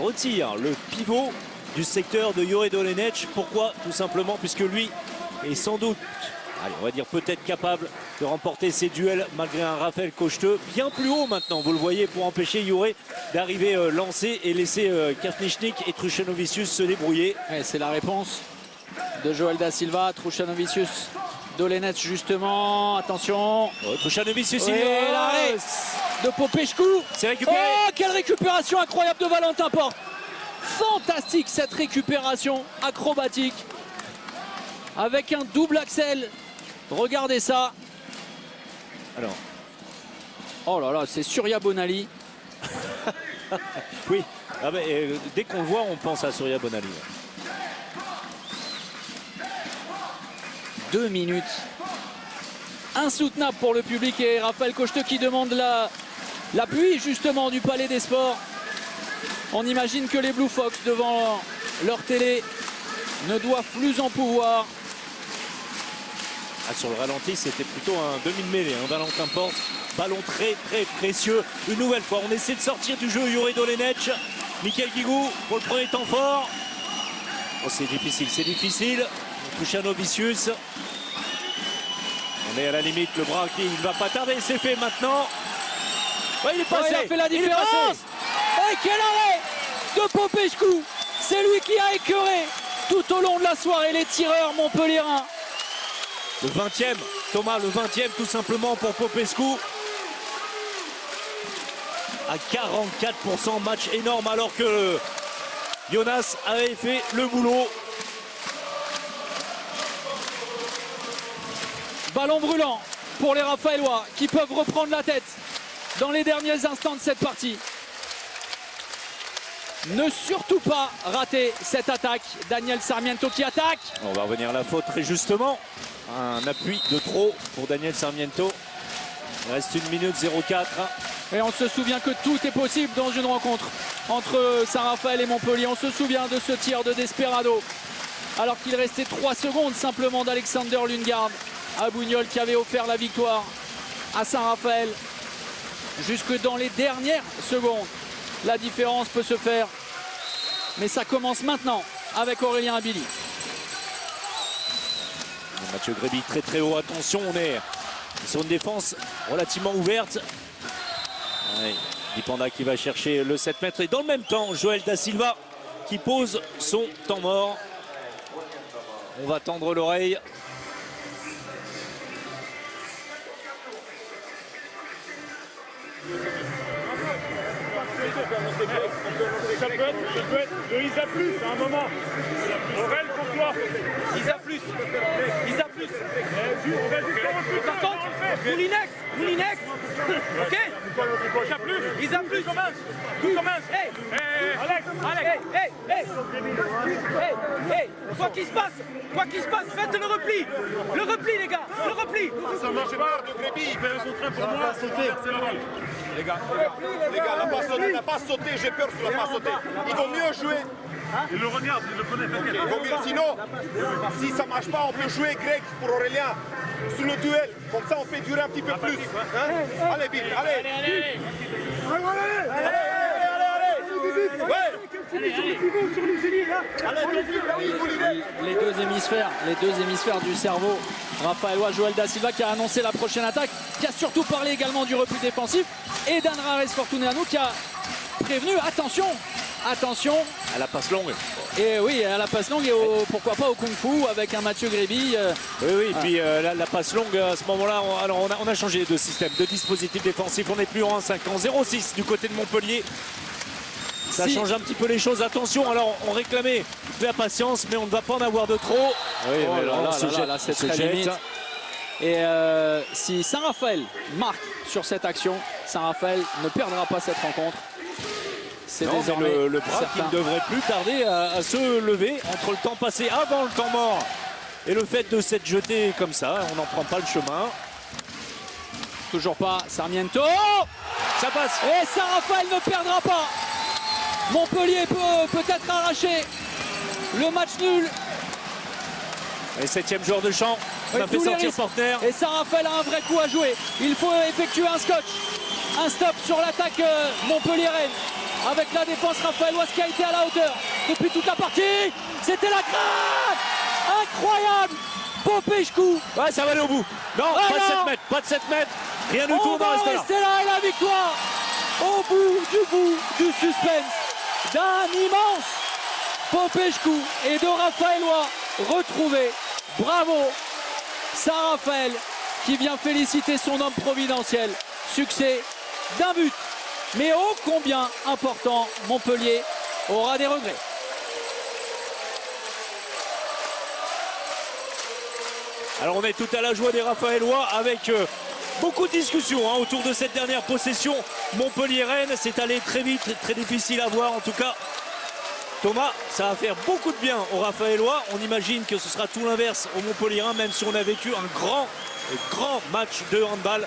On retire le pivot du secteur de Youré Dolenech. Pourquoi? Tout simplement puisque lui est sans doute, allez, on va dire peut-être capable de remporter ses duels malgré un Raphaël Cocheteux bien plus haut maintenant. Vous le voyez, pour empêcher Youré d'arriver lancé et laisser Kavtichnik et Truchanovicius se débrouiller. C'est la réponse de Joël Da Silva. Truchanovicius, Dolenech justement. Attention. Truchanovicius, l'arrêt de Popescu. C'est récupéré. Oh, quelle récupération incroyable de Valentin Porte. Fantastique cette récupération acrobatique avec un double axel. Regardez ça. Alors. Oh là là, c'est Surya Bonali. Oui, ah ben, dès qu'on le voit, on pense à Surya Bonali. 2 minutes. Insoutenable pour le public et Raphaël Cocheteux qui demande l'appui justement du Palais des Sports. On imagine que les Blue Fox devant leur télé ne doivent plus en pouvoir. Sur le ralenti, c'était plutôt un demi-mêlée. Valentin Porte, ballon très précieux. Une nouvelle fois, on essaie de sortir du jeu Youré Dolenech. Michael Guigou pour le premier temps fort. Oh, c'est difficile. Truchanovicius. On est à la limite, le bras qui ne va pas tarder. C'est fait maintenant. Ouais, il est passé. Il a fait la différence. Et quel arrêt de Popescu. C'est lui qui a écœuré tout au long de la soirée les tireurs montpelliérains. Le 20e, Thomas, le 20e tout simplement pour Popescu. À 44%, match énorme alors que Jonas avait fait le boulot. Ballon brûlant pour les Raphaélois qui peuvent reprendre la tête dans les derniers instants de cette partie. Ne surtout pas rater cette attaque. Daniel Sarmiento qui attaque. On va revenir à la faute très justement. Un appui de trop pour Daniel Sarmiento. Il reste 1 minute 04. Et on se souvient que tout est possible dans une rencontre. entre Saint-Raphaël et Montpellier. On se souvient de ce tir de Desperado alors qu'il restait 3 secondes simplement d'Alexander Lundgaard à Bougnol qui avait offert la victoire à Saint-Raphaël. Jusque dans les dernières secondes, la différence peut se faire. Mais ça commence maintenant avec Aurélien Abili. Mathieu Gréby très très haut, attention, on est sur une défense relativement ouverte. Ouais, Dipanda qui va chercher le 7 mètres et dans le même temps, Joël Da Silva qui pose son temps mort. On va tendre l'oreille. Ça peut être le Isa plus à un moment. Aurel pour toi. Isa plus. Isa plus. On va juste en Par contre, Moulinex. Ok. Isa plus. Isa plus. Tout commence. Hey. Alex. Hey. Quoi qu'il se passe, faites le repli. Le repli, les gars. Le repli. Ça marche pas de Gréby. Il fait un contrat pour moi. C'est la balle. Les gars, la passe sautée, j'ai peur sur la passe sautée. Il vaut mieux jouer. Il le regarde, il le connaît, t'inquiète. Il vaut mieux, sinon, si ça marche pas, on peut jouer Greg pour Aurélien sur le duel. Comme ça, on fait durer un petit peu plus. Hein? Allez, Bill, allez. Les deux hémisphères du cerveau. Raphaëlois Joël Da Silva qui a annoncé la prochaine attaque, qui a surtout parlé également du repli défensif, et Dan Rares Fortuneanu qui a prévenu attention À la passe longue. et oui, à la passe longue et pourquoi pas au kung-fu avec un Mathieu Gréby. Oui, puis la passe longue à ce moment-là, on a changé de système, de dispositif défensif. On n'est plus en 1-5 en 0-6 du côté de Montpellier. Ça change un petit peu les choses. Attention, alors on réclamait de la patience, mais on ne va pas en avoir de trop. Oui, Oh mais là là, se là jette, là, c'est se très jette. limite. Et si Saint-Raphaël marque sur cette action, Saint-Raphaël ne perdra pas cette rencontre. C'est Non, désormais mais le bras qui certain. ne devrait plus tarder à se lever entre le temps passé avant le temps mort et le fait de s'être jeté comme ça. On n'en prend pas le chemin. Toujours pas Sarmiento. Ça passe. Et Saint-Raphaël ne perdra pas. Montpellier peut peut-être arracher le match nul. Et 7e joueur de champ. On a Et fait tous les sortir risques. Porter. Et Saint-Raphaël a un vrai coup à jouer. Il faut effectuer un scotch. Un stop sur l'attaque Montpellier-Rennes. Avec la défense raphaëloise qui a été à la hauteur depuis toute la partie. C'était la grave. Incroyable. Popescu. Ouais, ça va aller au bout. Non, Ah pas de non. 7 mètres. Pas de 7 mètres. Rien du tout, On on va en reste là. rester là et la victoire au bout du suspense d'un immense Popescu et de Raphaëlois retrouvés. Bravo Saint-Raphaël qui vient féliciter son homme providentiel. Succès d'un but. Mais ô combien important, Montpellier aura des regrets. Alors on est tout à la joie des Raphaëlois avec beaucoup de discussions autour de cette dernière possession. Montpellier-Rennes, c'est allé très vite, très difficile à voir en tout cas. Thomas, ça va faire beaucoup de bien aux Raphaëlois. On imagine que ce sera tout l'inverse au Montpellier-Rennes, même si on a vécu un grand match de handball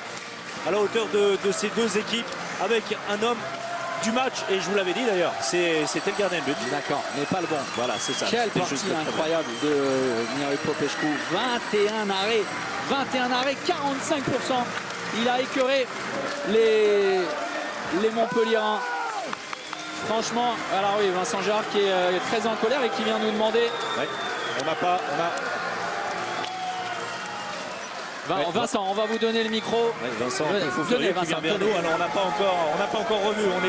à la hauteur de ces deux équipes avec un homme du match. Et je vous l'avais dit d'ailleurs, c'était le gardien de but. D'accord, mais pas le bon. Voilà, c'est ça. Quelle C'était partie juste très bien. incroyable de Miroslav Popescu. 21 arrêts, 45%. Il a écœuré les Montpelliérains. Franchement, alors oui, Vincent Gérard qui est très en colère et qui vient nous demander. Ouais. Vincent, on va vous donner le micro. Ouais, Vincent, Ouais, il faut donnez, qui vient Vincent, vers nous. donnez. Alors on n'a pas encore revu. On est